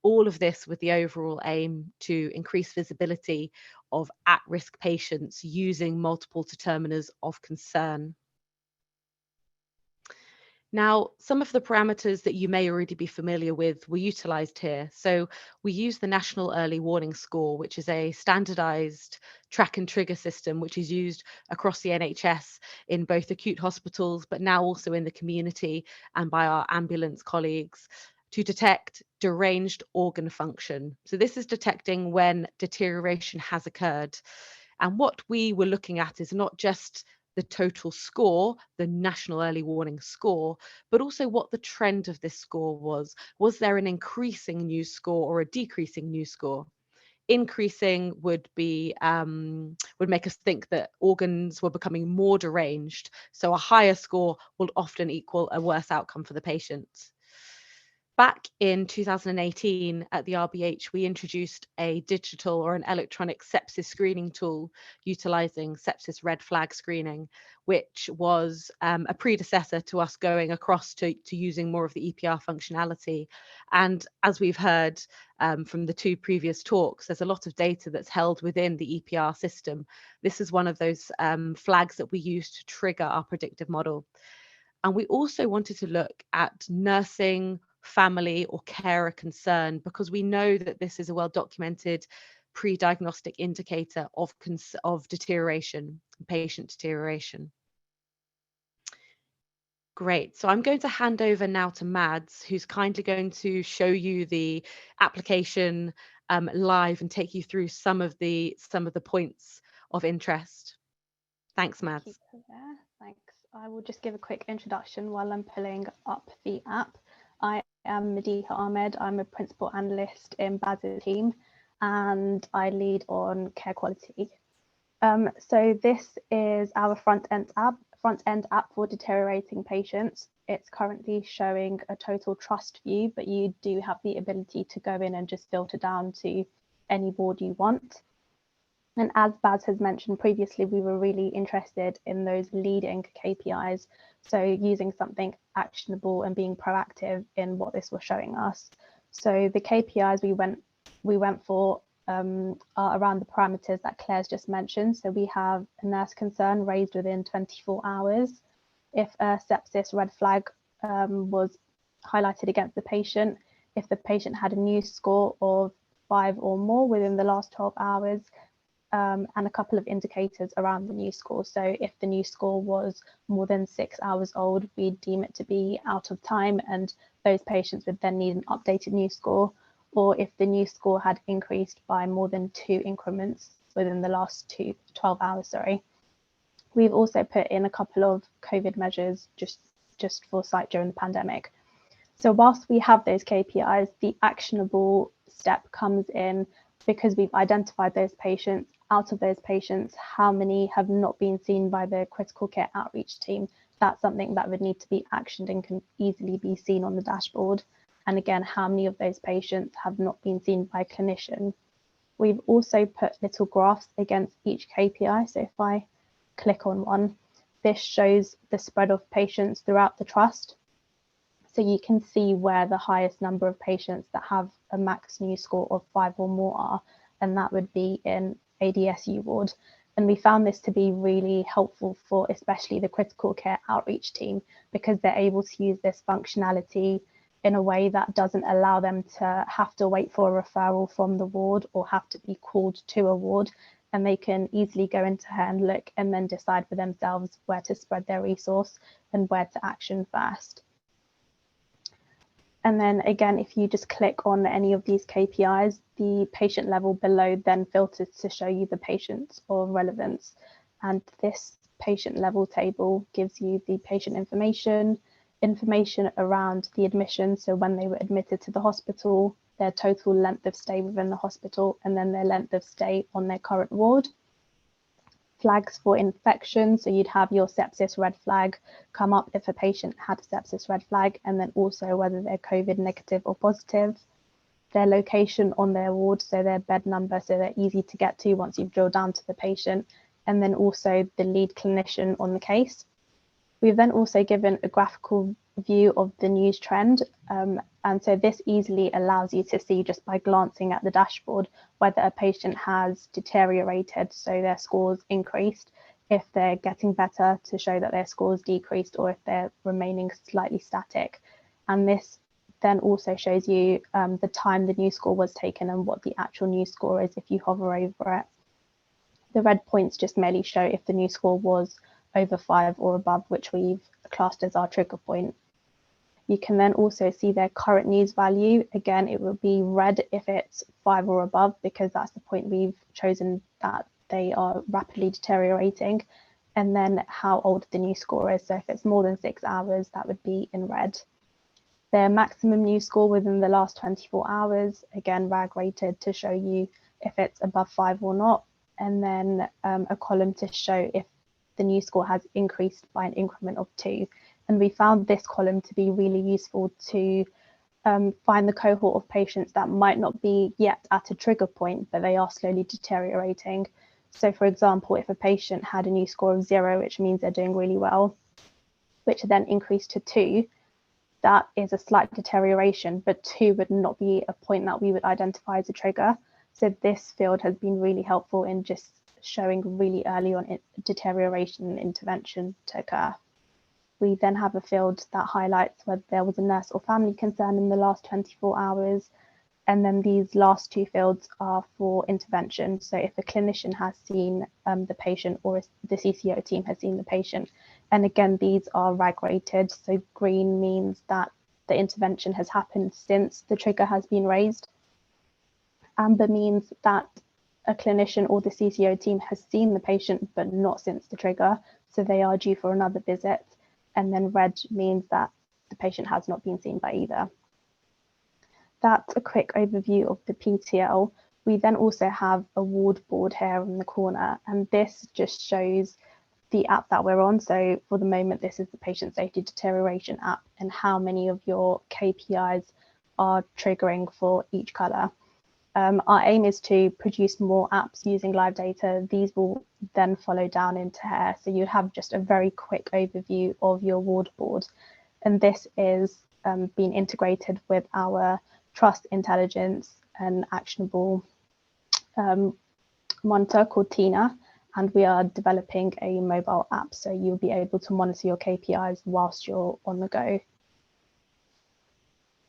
All of this with the overall aim to increase visibility of at-risk patients using multiple determiners of concern. Now, some of the parameters that you may already be familiar with were utilised here. So we use the National Early Warning Score, which is a standardised track and trigger system, which is used across the NHS in both acute hospitals, but now also in the community and by our ambulance colleagues, to detect deranged organ function. So this is detecting when deterioration has occurred. And what we were looking at is not just the total score, the National Early Warning Score, but also what the trend of this score was. Was there an increasing new score or a decreasing new score? Increasing would be would make us think that organs were becoming more deranged. So a higher score will often equal a worse outcome for the patient. Back in 2018 at the RBH, we introduced a digital or an electronic sepsis screening tool utilising sepsis red flag screening, which was a predecessor to us going across to using more of the EPR functionality. And as we've heard from the two previous talks, there's a lot of data that's held within the EPR system. This is one of those flags that we use to trigger our predictive model. And we also wanted to look at nursing, family or carer concern, because we know that this is a well-documented pre-diagnostic indicator of deterioration, patient deterioration. Great, so I'm going to hand over now to Mads, who's kindly going to show you the application live and take you through some of the points of interest. Thanks, Mads. Thanks. I will just give a quick introduction while I'm pulling up the app. I am Madika Ahmed. I'm a principal analyst in Baz's team, and I lead on care quality. So this is our front-end app for deteriorating patients. It's currently showing a total trust view, but you do have the ability to go in and just filter down to any ward you want. And as Baz has mentioned previously, we were really interested in those leading KPIs. So using something actionable and being proactive in what this was showing us. So the KPIs we went for are around the parameters that Claire's just mentioned. So we have a nurse concern raised within 24 hours. If a sepsis red flag was highlighted against the patient, if the patient had a new score of 5 or more within the last 12 hours, and a couple of indicators around the new score. So if the new score was more than 6 hours old, we deem it to be out of time, and those patients would then need an updated new score. Or if the new score had increased by more than 2 increments within the last 12 hours, We've also put in a couple of COVID measures just for sight during the pandemic. So whilst we have those KPIs, the actionable step comes in because we've identified those patients. Out of those patients, how many have not been seen by the critical care outreach team that's something that would need to be actioned and can easily be seen on the dashboard. And again, how many of those patients have not been seen by a clinician. We've also put little graphs against each KPI. So if I click on one, this shows the spread of patients throughout the trust. So you can see where the highest number of patients that have a max new score of 5 or more are, and that would be in ADSU ward. And we found this to be really helpful for especially the critical care outreach team, because they're able to use this functionality in a way that doesn't allow them to have to wait for a referral from the ward or have to be called to a ward. And they can easily go into her and look and then decide for themselves where to spread their resource and where to action first. And then again, if you just click on any of these KPIs, the patient level below then filters to show you the patients of relevance. And this patient level table gives you the patient information around the admission. So when they were admitted to the hospital, their total length of stay within the hospital, and then their length of stay on their current ward. Flags for infection, so you'd have your sepsis red flag come up if a patient had a sepsis red flag, and then also whether they're COVID negative or positive. Their location on their ward, so their bed number, so they're easy to get to once you've drilled down to the patient, and then also the lead clinician on the case. We've then also given a graphical view of the news trend, and so this easily allows you to see just by glancing at the dashboard whether a patient has deteriorated, so their scores increased, if they're getting better to show that their scores decreased, or if they're remaining slightly static. And this then also shows you the time the new score was taken and what the actual new score is if you hover over it. The red points just merely show if the new score was over 5 or above, which we've classed as our trigger point. You can then also see their current news value. Again, it will be red if it's 5 or above, because that's the point we've chosen that they are rapidly deteriorating. And then how old the new score is. So if it's more than 6 hours, that would be in red. Their maximum new score within the last 24 hours, again, RAG rated to show you if it's above 5 or not. And then a column to show if the new score has increased by an increment of 2. And we found this column to be really useful to find the cohort of patients that might not be yet at a trigger point, but they are slowly deteriorating. So for example, if a patient had a new score of 0, which means they're doing really well, which then increased to 2, that is a slight deterioration, but 2 would not be a point that we would identify as a trigger. So this field has been really helpful in just showing really early on deterioration and intervention to occur. We then have a field that highlights whether there was a nurse or family concern in the last 24 hours. And then these last 2 fields are for intervention. So if a clinician has seen the patient, or if the CCO team has seen the patient. And again, these are RAG rated. So green means that the intervention has happened since the trigger has been raised. Amber means that a clinician or the CCO team has seen the patient, but not since the trigger. So they are due for another visit. And then red means that the patient has not been seen by either. That's a quick overview of the PTL. We then also have a ward board here in the corner, and this just shows the app that we're on. So for the moment, this is the patient safety deterioration app, and how many of your KPIs are triggering for each color. Our aim is to produce more apps using live data. These will then follow down into here. So you have just a very quick overview of your ward board. And this is being integrated with our trust intelligence and actionable monitor called Tina. And we are developing a mobile app. So you'll be able to monitor your KPIs whilst you're on the go.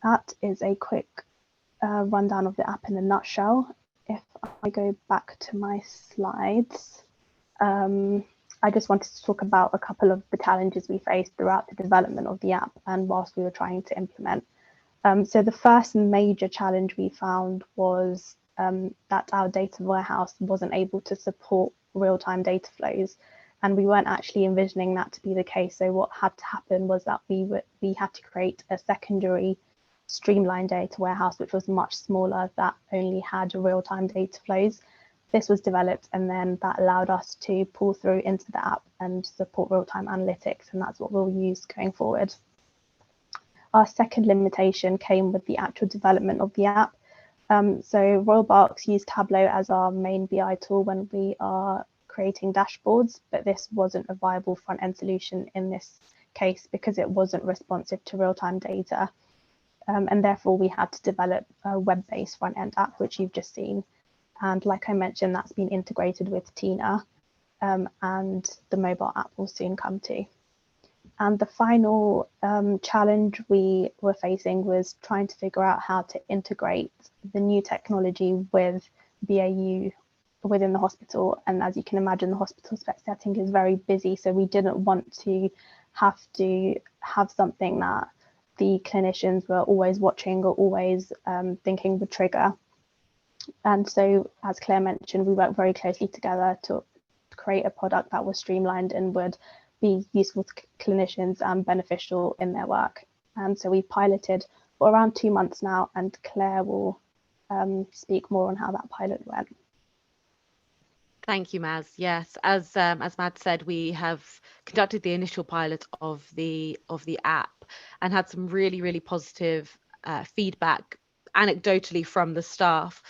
That is a quick rundown of the app in a nutshell. If I go back to my slides, I just wanted to talk about a couple of the challenges we faced throughout the development of the app and whilst we were trying to implement. So the first major challenge we found was that our data warehouse wasn't able to support real-time data flows, and we weren't actually envisioning that to be the case. So what had to happen was that we had to create a secondary streamlined data warehouse, which was much smaller, that only had real-time data flows. This was developed, and then that allowed us to pull through into the app and support real-time analytics, and that's what we'll use going forward. Our second limitation came with the actual development of the app. So Royal Berks used Tableau as our main BI tool when we are creating dashboards, but this wasn't a viable front-end solution in this case because it wasn't responsive to real-time data. And therefore we had to develop a web-based front-end app, which you've just seen. And like I mentioned, that's been integrated with Tina, and the mobile app will soon come too. And the final challenge we were facing was trying to figure out how to integrate the new technology with BAU within the hospital. And as you can imagine, the hospital setting is very busy, so we didn't want to have something that the clinicians were always watching or always thinking would trigger. And so, as Claire mentioned, we worked very closely together to create a product that was streamlined and would be useful to clinicians and beneficial in their work. And so we piloted for around 2 months now, and Claire will speak more on how that pilot went. Thank you, Maz. Yes, as Maz said, we have conducted the initial pilot of the app and had some really positive feedback anecdotally from the staff.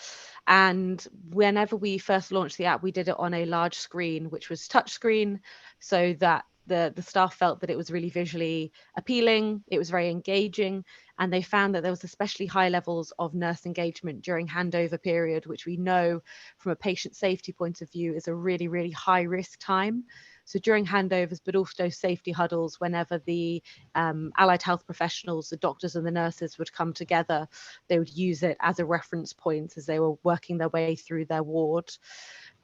And whenever we first launched the app, we did it on a large screen, which was touchscreen, so that the staff felt that it was really visually appealing, it was very engaging, and they found that there was especially high levels of nurse engagement during handover period, which we know from a patient safety point of view is a really high risk time. So during handovers, but also safety huddles, whenever the allied health professionals, the doctors and the nurses would come together, they would use it as a reference point as they were working their way through their ward.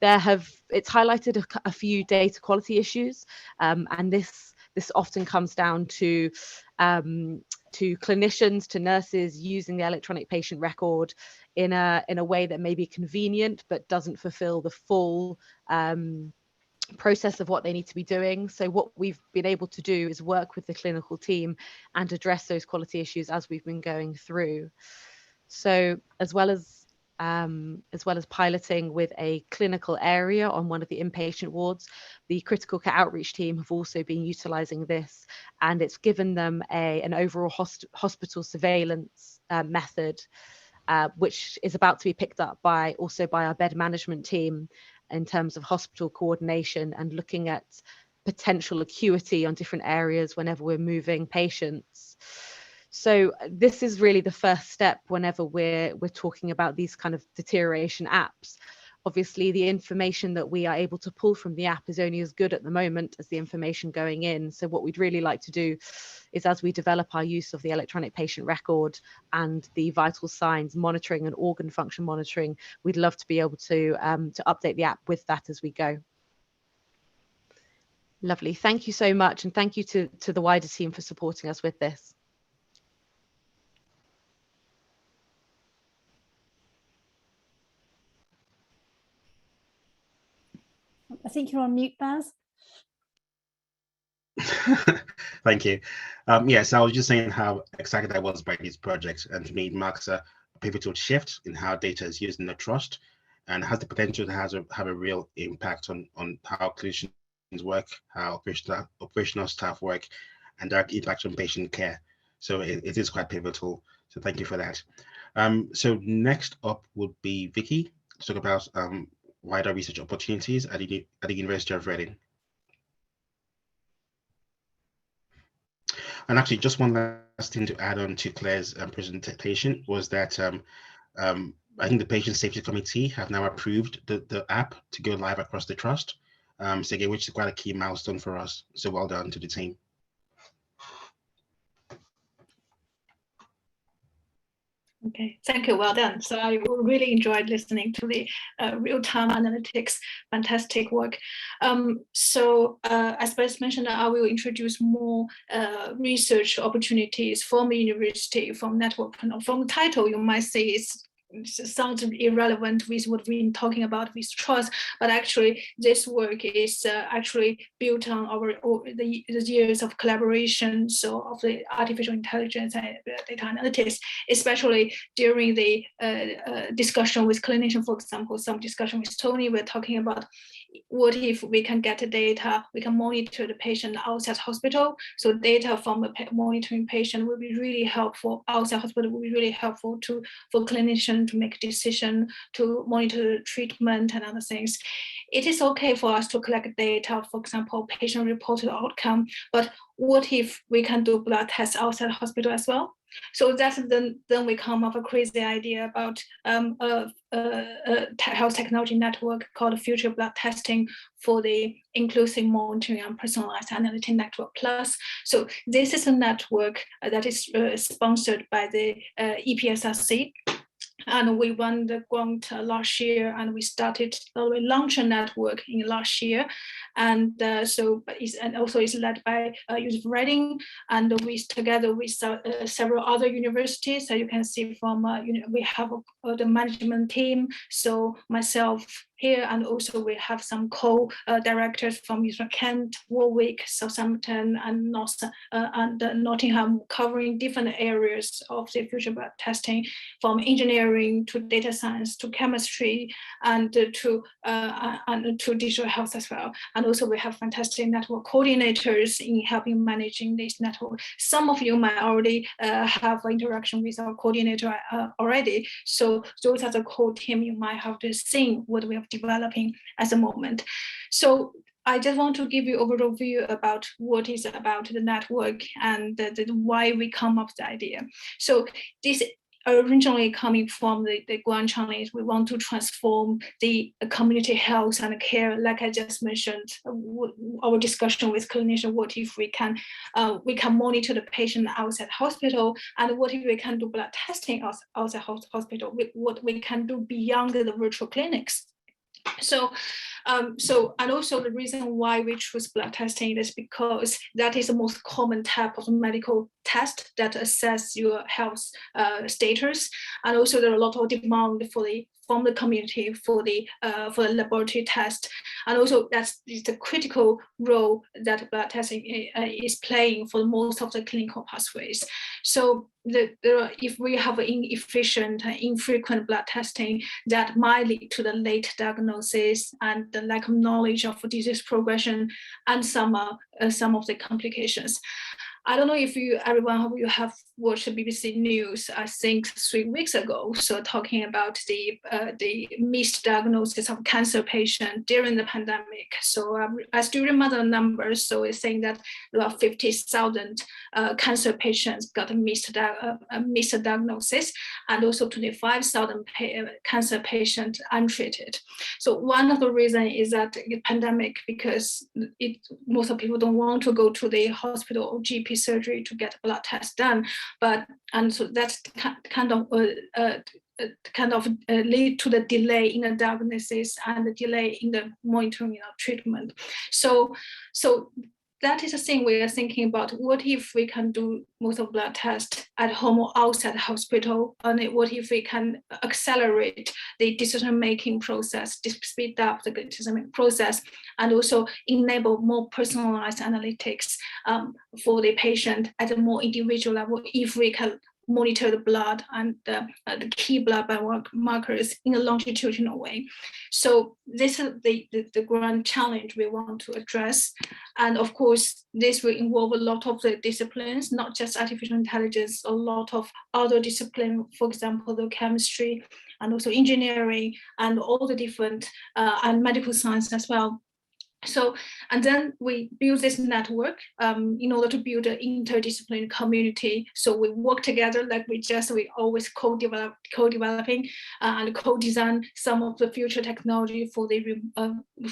It's highlighted a few data quality issues, and this often comes down to clinicians, to nurses using the electronic patient record in a way that may be convenient but doesn't fulfill the full process of what they need to be doing. So what we've been able to do is work with the clinical team and address those quality issues as we've been going through. So as well as piloting with a clinical area on one of the inpatient wards, the critical care outreach team have also been utilising this, and it's given them an overall hospital surveillance method, which is about to be picked up by our bed management team in terms of hospital coordination and looking at potential acuity on different areas whenever we're moving patients. So this is really the first step whenever we're talking about these kind of deterioration apps. Obviously, the information that we are able to pull from the app is only as good at the moment as the information going in. So what we'd really like to do is, as we develop our use of the electronic patient record and the vital signs monitoring and organ function monitoring, we'd love to be able to update the app with that as we go. Lovely. Thank you so much. And thank you to the wider team for supporting us with this. I think you're on mute, Baz. Thank you. Yes, I was just saying how excited I was by this project, and to me it marks a pivotal shift in how data is used in the trust and has the potential to have a real impact on how clinicians work, how operational staff work, and direct interaction with patient care. So it is quite pivotal. So thank you for that. So next up would be Vicky to talk about wider research opportunities at the University of Reading. And actually, just one last thing to add on to Claire's presentation was that I think the Patient Safety Committee have now approved the app to go live across the trust. So again, which is quite a key milestone for us. So well done to the team. Okay, thank you. Well done. So I really enjoyed listening to the real-time analytics. Fantastic work. As Beth mentioned, I will introduce more research opportunities from the university, from network. From the title, you might see it's sounds irrelevant with what we've been talking about with trust, but actually this work is actually built on the years of collaboration, so of the artificial intelligence and data analytics, especially during the discussion with clinicians. For example, some discussion with Tony, we're talking about what if we can get the data, we can monitor the patient outside hospital. So data from the monitoring patient will be really helpful. Outside hospital will be really helpful for clinicians to make a decision, to monitor the treatment and other things. It is okay for us to collect data, for example, patient-reported outcome, but what if we can do blood tests outside hospital as well? So that's then we come up with a crazy idea about a health technology network called Future Blood Testing for the Inclusive Monitoring and Personalized Analytic Network Plus. So this is a network that is sponsored by the EPSRC. And we won the grant last year, and we launched a network in last year, and also is led by Yusuf Redding, and together with several other universities. So you can see from we have the management team. So myself here, and also we have some co-directors from Kent, Warwick, Southampton, and Nottingham, covering different areas of the future blood testing, from engineering to data science to chemistry and to digital health as well. And also we have fantastic network coordinators in helping managing this network. Some of you might already have interaction with our coordinator already. So those are the core team you might have to see what we are developing at the moment. So I just want to give you an overview about what is about the network and why we come up with the idea. So this originally coming from the grand challenge, we want to transform the community health and care. Like I just mentioned, our discussion with clinicians, what if we can monitor the patient outside hospital, and what if we can do blood testing outside hospital, what we can do beyond the virtual clinics. So and also the reason why we choose blood testing is because that is the most common type of medical test that assess your health status, and also there are a lot of demand from the community for the laboratory test, and also that's the critical role that blood testing is playing for most of the clinical pathways. So if we have inefficient and infrequent blood testing, that might lead to the late diagnosis and the lack of knowledge of disease progression and some of the complications. I don't know if everyone of you have watched the BBC News, I think 3 weeks ago, so talking about the missed diagnosis of cancer patient during the pandemic. So I still remember the numbers. So it's saying that about 50,000 cancer patients got a missed diagnosis, and also 25,000 cancer patients untreated. So one of the reasons is that the pandemic, because most of people don't want to go to the hospital or GP surgery to get a blood test done, so that's kind of lead to the delay in the diagnosis and the delay in the monitoring of treatment. So that is the thing we are thinking about. What if we can do most of blood tests at home or outside the hospital? And what if we can accelerate the decision-making process, speed up the decision-making process, and also enable more personalized analytics for the patient at a more individual level, if we can monitor the blood and the key blood biomarkers in a longitudinal way. So this is the grand challenge we want to address. And of course, this will involve a lot of the disciplines, not just artificial intelligence, a lot of other disciplines, for example, the chemistry and also engineering and all the different and medical science as well. So, and then we build this network in order to build an interdisciplinary community. So we work together, like we always co-developing and co-design some of the future technology for the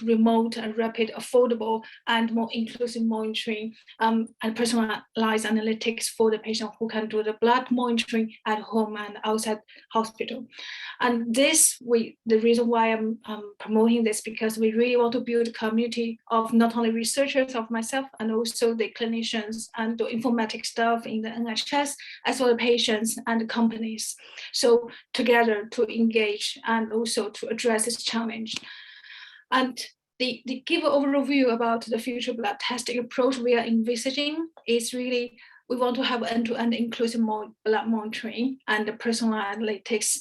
remote and rapid, affordable, and more inclusive monitoring and personalized analytics for the patient who can do the blood monitoring at home and outside hospital. And the reason why I'm promoting this, because we really want to build a community community of not only researchers of myself and also the clinicians and the informatics staff in the NHS, as well as patients and companies. So together to engage and also to address this challenge. And the give an overview about the future blood testing approach we are envisaging is really, we want to have end-to-end inclusive blood monitoring and the personalized analytics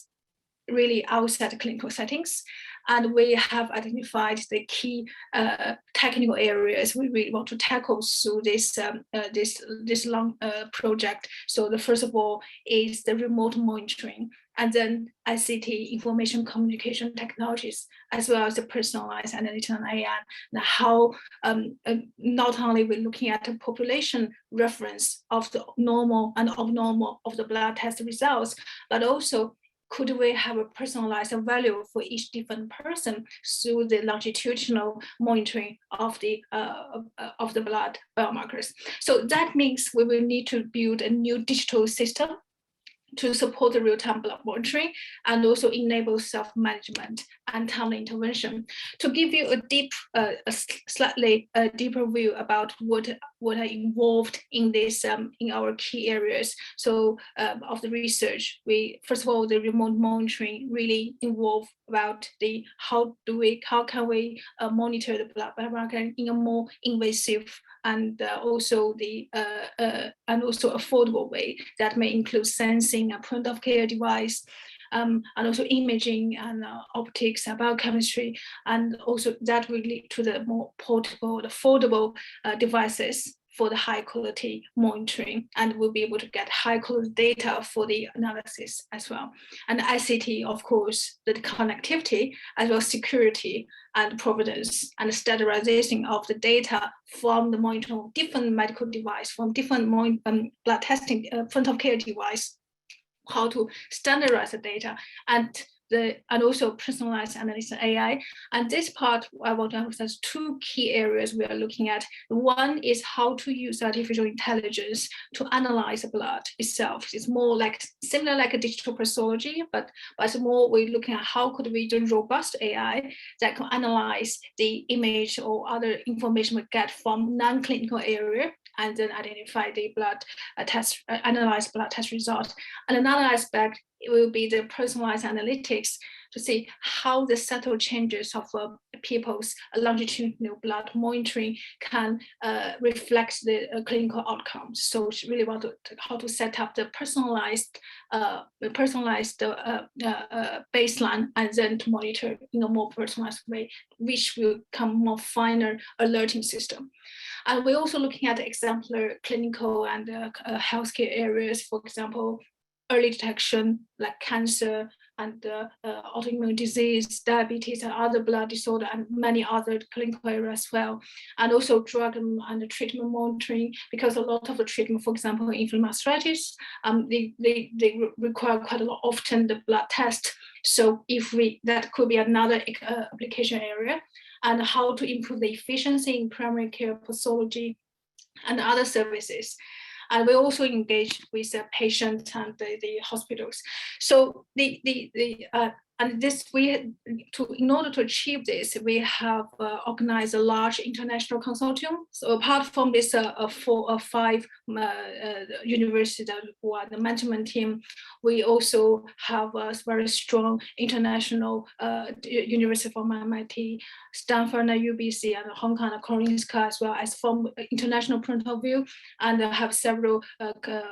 really outside clinical settings. And we have identified the key technical areas we really want to tackle through this long project. So the first of all is the remote monitoring, and then ICT, information communication technologies, as well as the personalized analytics and AI. And how not only we're looking at the population reference of the normal and abnormal of the blood test results, but also could we have a personalized value for each different person through the longitudinal monitoring of the blood biomarkers? So that means we will need to build a new digital system to support the real-time blood monitoring and also enable self-management and timely intervention. To give you a slightly deeper view about what are involved in this in our key areas. So of the research, first of all, the remote monitoring really involve about the how can we monitor the blood biomarker in a more invasive and also affordable way that may include sensing a point of care device, and also imaging and optics and biochemistry, and also that will lead to the more portable, affordable devices for the high quality monitoring, and we'll be able to get high quality data for the analysis as well. And ICT, of course, the connectivity as well as security and provenance and standardization of the data from the monitoring of different medical device, from different blood testing point of care device, how to standardize the data and also personalized analytics and AI. And this part, I want to emphasize two key areas we are looking at. One is how to use artificial intelligence to analyze the blood itself. It's more like similar like a digital pathology, but more we're looking at how could we do robust AI that can analyze the image or other information we get from non-clinical area and then identify the blood test, analyze blood test results. And another aspect, it will be the personalized analytics to see how the subtle changes of people's longitudinal blood monitoring can reflect the clinical outcomes. So we really want to how to set up the personalized baseline and then to monitor in a more personalized way, which will become more finer alerting system. And we're also looking at exemplary clinical and healthcare areas, for example, early detection like cancer and autoimmune disease, diabetes and other blood disorder and many other clinical areas as well. And also drug and treatment monitoring, because a lot of the treatment, for example, inflammatory arthritis, they require quite a lot often the blood test. So that could be another application area, and how to improve the efficiency in primary care pathology and other services. And we also engage with the patients and the hospitals. So in order to achieve this, we have organized a large international consortium. So apart from this 4 or 5 universities who are the management team, we also have a very strong international university from MIT, Stanford, and UBC, and Hong Kong, and Karolinska, as well as from international point of view, and have several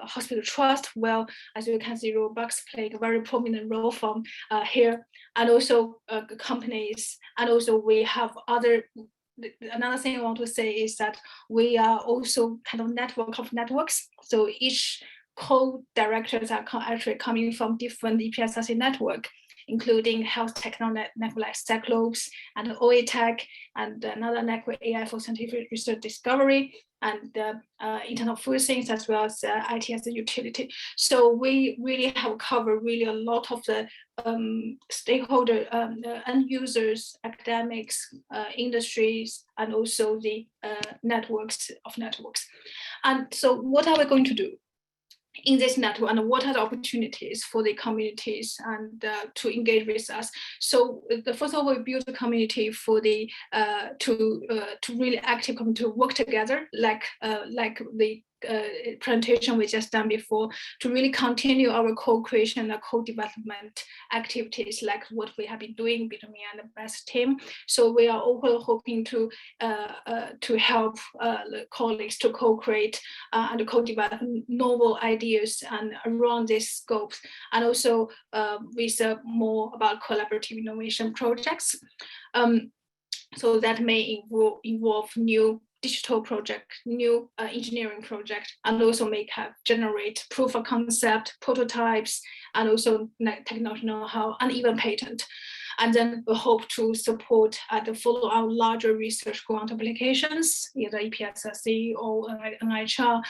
hospital trusts. Well, as you can see, Berks playing a very prominent role from here. And also companies, and also we have another thing I want to say is that we are also kind of network of networks. So each co-directors are actually coming from different EPSRC network, including health technology network like Cyclops and OATech, and another network AI for scientific research discovery, and Internet of Food Things, as well as IT as a utility. So we really have covered really a lot of the stakeholder end users, academics, industries, and also the networks of networks. And so what are we going to do? in this network, and what are the opportunities for the communities and to engage with us. So the first of all, we build a community for the to really active community to work together, like the presentation we just done before, to really continue our co-creation and co-development activities like what we have been doing between me and the BEST team. So we are also hoping to help the colleagues to co-create and co-develop novel ideas and around this scope, and also with more about collaborative innovation projects. So that may involve new digital project, new engineering project, and also generate proof of concept, prototypes, and also technology know-how, and even patent. And then we hope to support and follow our larger research grant applications, either EPSRC or NIHR.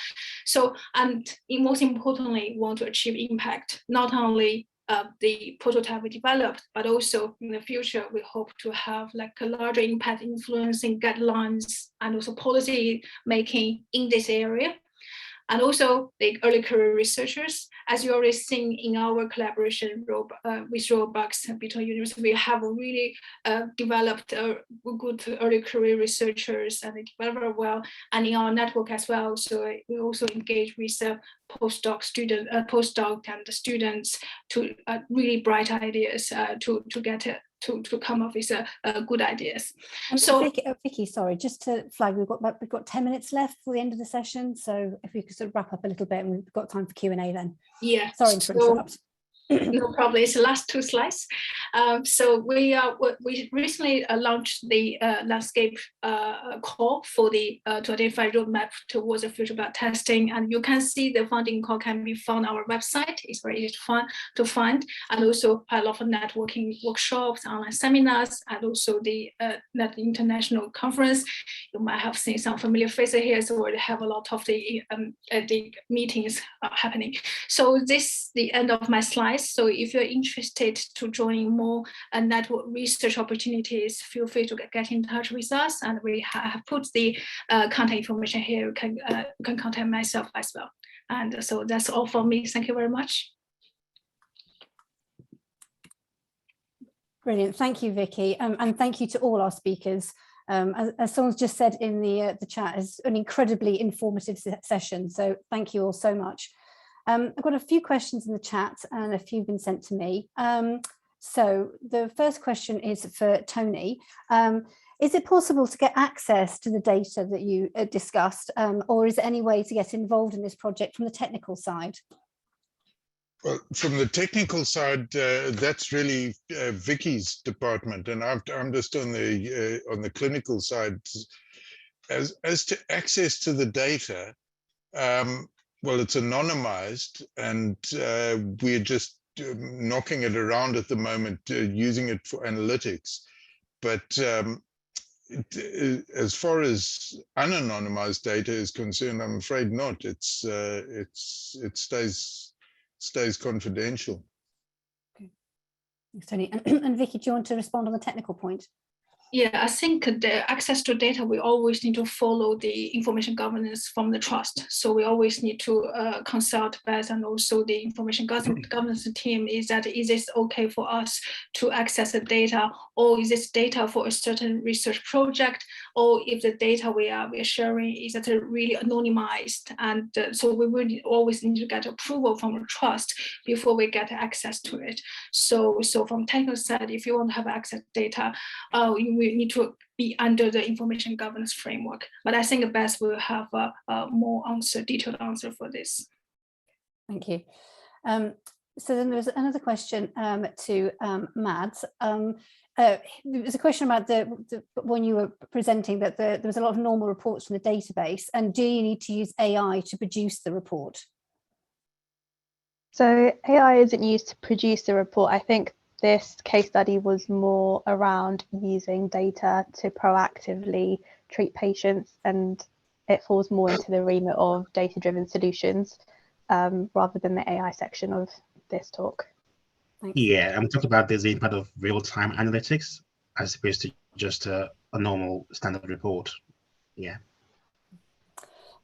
So, and most importantly, we want to achieve impact, not only the prototype we developed, but also in the future, we hope to have like a larger impact influencing guidelines and also policy making in this area. And also the early career researchers, as you already seen in our collaboration with Berks between universities, we have really developed good early career researchers, and they develop well, and in our network as well. So we also engage with postdoc and the students to really bright ideas to get it. To come up with good ideas. So Vicky, sorry, just to flag, we've got 10 minutes left for the end of the session. So if we could sort of wrap up a little bit, and we've got time for Q&A then. Yeah. Sorry to interrupt. No problem. It's the last two slides. So we recently launched the landscape call for the to identify roadmap towards the future blood testing, and you can see the funding call can be found on our website. It's very easy to find, and also a lot of networking workshops, online seminars, and also the international conference. You might have seen some familiar faces here, so we have a lot of the meetings happening. So this is the end of my slides. So if you're interested to join more network research opportunities, feel free to get in touch with us. And we have put the contact information here. You can contact myself as well. And so that's all from me. Thank you very much. Brilliant. Thank you, Vicky. And thank you to all our speakers. As someone's just said in the chat, it's an incredibly informative session. So thank you all so much. I've got a few questions in the chat, and a few have been sent to me. So the first question is for Tony. Is it possible to get access to the data that you discussed, or is there any way to get involved in this project from the technical side? Well, from the technical side, that's really Vicky's department, and I'm just on the clinical side. As to access to the data, well, it's anonymized, and we're just knocking it around at the moment, using it for analytics. But as far as unanonymized data is concerned, I'm afraid not. It stays confidential. Okay. Thanks, Tony. And Vicky, do you want to respond on the technical point? Yeah, I think the access to data, we always need to follow the information governance from the trust. So we always need to consult BES and also the information governance team. Is this okay for us to access the data, or is this data for a certain research project, or if the data we are sharing is that really anonymized? And so we will always need to get approval from the trust before we get access to it. So from technical side, if you want to have access to data, we need to be under the information governance framework. But I think BES will have a more detailed answer for this. Thank you. So then there's another question to Mads. There's a question about when you were presenting that there was a lot of normal reports from the database, and do you need to use AI to produce the report? So AI isn't used to produce the report. I think this case study was more around using data to proactively treat patients, and it falls more into the remit of data-driven solutions rather than the AI section of this talk. Thanks. Yeah, I'm talking about the impact of real-time analytics as opposed to just a normal standard report. Yeah.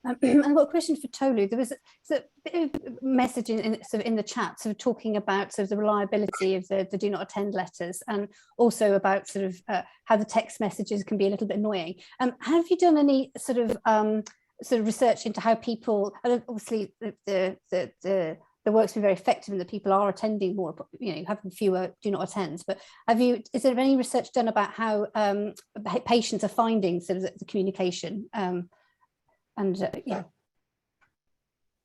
I've got a question for Tolu. There was a bit of message in the chat, sort of talking about sort of the reliability of the do not attend letters, and also about sort of how the text messages can be a little bit annoying. Have you done any sort of research into how people, obviously the work's been very effective and that people are attending more, having fewer do not attends, but is there any research done about how patients are finding sort of the communication? Yeah.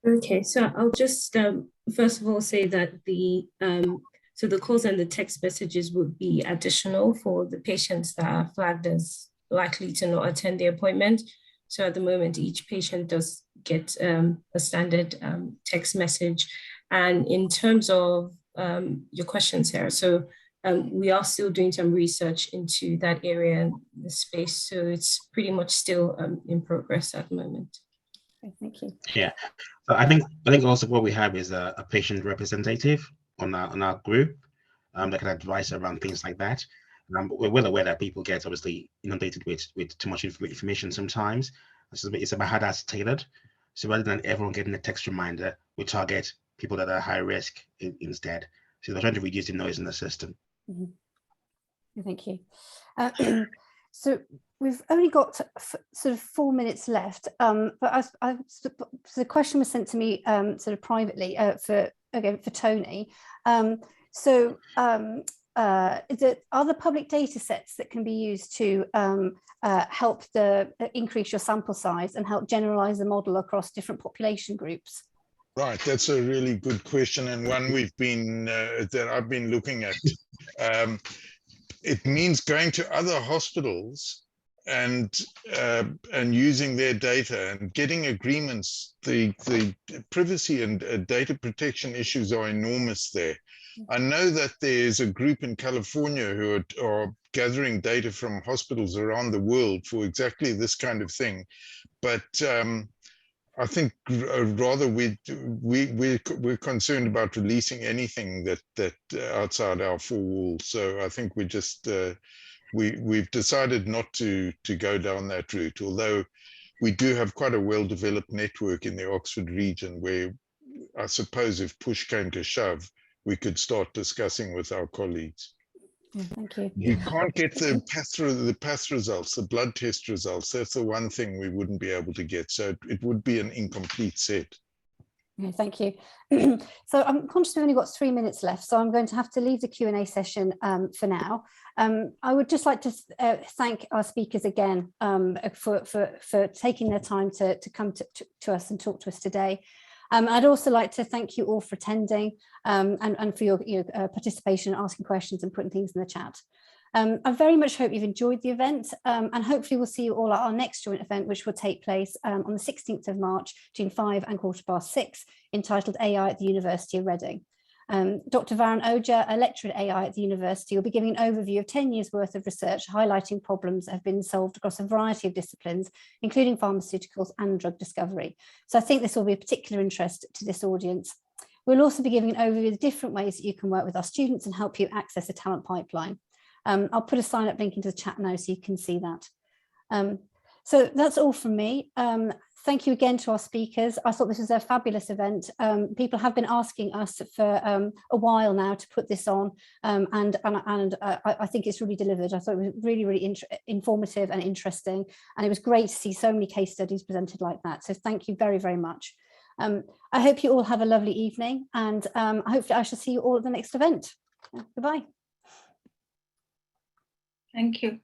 Okay, so I'll just first of all say that the calls and the text messages would be additional for the patients that are flagged as likely to not attend the appointment. So at the moment, each patient does get a standard text message. And in terms of your question, Sarah, so we are still doing some research into that area and the space. So it's pretty much still in progress at the moment. Okay, thank you. Yeah, so I think also what we have is a patient representative on our group that can advise around things like that. We're well aware that people get obviously inundated with too much information sometimes. It's about how that's tailored. So rather than everyone getting a text reminder, we target people that are high risk instead. So we're trying to reduce the noise in the system. Mm-hmm. Thank you. So we've only got sort of 4 minutes left, but so the question was sent to me sort of privately for Tony. Are there public data sets that can be used to help increase your sample size and help generalize the model across different population groups? Right, that's a really good question, and one we've been that I've been looking at. It means going to other hospitals and using their data and getting agreements. The privacy and data protection issues are enormous there. I know that there's a group in California who are gathering data from hospitals around the world for exactly this kind of thing, but I think rather we're concerned about releasing anything that outside our four walls. So I think we just we've decided not to go down that route. Although we do have quite a well-developed network in the Oxford region, where I suppose if push came to shove, we could start discussing with our colleagues. Thank you. We can't get the path results, the blood test results. That's the one thing we wouldn't be able to get. So it would be an incomplete set. Okay, thank you. So I'm conscious we've only got 3 minutes left, so I'm going to have to leave the Q&A session for now. I would just like to thank our speakers again for taking their time to come to us and talk to us today. I'd also like to thank you all for attending and for your participation, asking questions and putting things in the chat. I very much hope you've enjoyed the event, and hopefully we'll see you all at our next joint event, which will take place on the 16th of March between 5 and 6:15, entitled AI at the University of Reading. Dr. Varun Oja, a lecturer at AI at the university, will be giving an overview of 10 years worth of research highlighting problems that have been solved across a variety of disciplines, including pharmaceuticals and drug discovery. So I think this will be of particular interest to this audience. We'll also be giving an overview of the different ways that you can work with our students and help you access a talent pipeline. I'll put a sign up link into the chat now so you can see that. So that's all from me. Thank you again to our speakers. I thought this was a fabulous event. People have been asking us for a while now to put this on, and I think it's really delivered. I thought it was really, really informative and interesting, and it was great to see so many case studies presented like that. So thank you very, very much. I hope you all have a lovely evening, and hopefully I shall see you all at the next event. Goodbye. Thank you.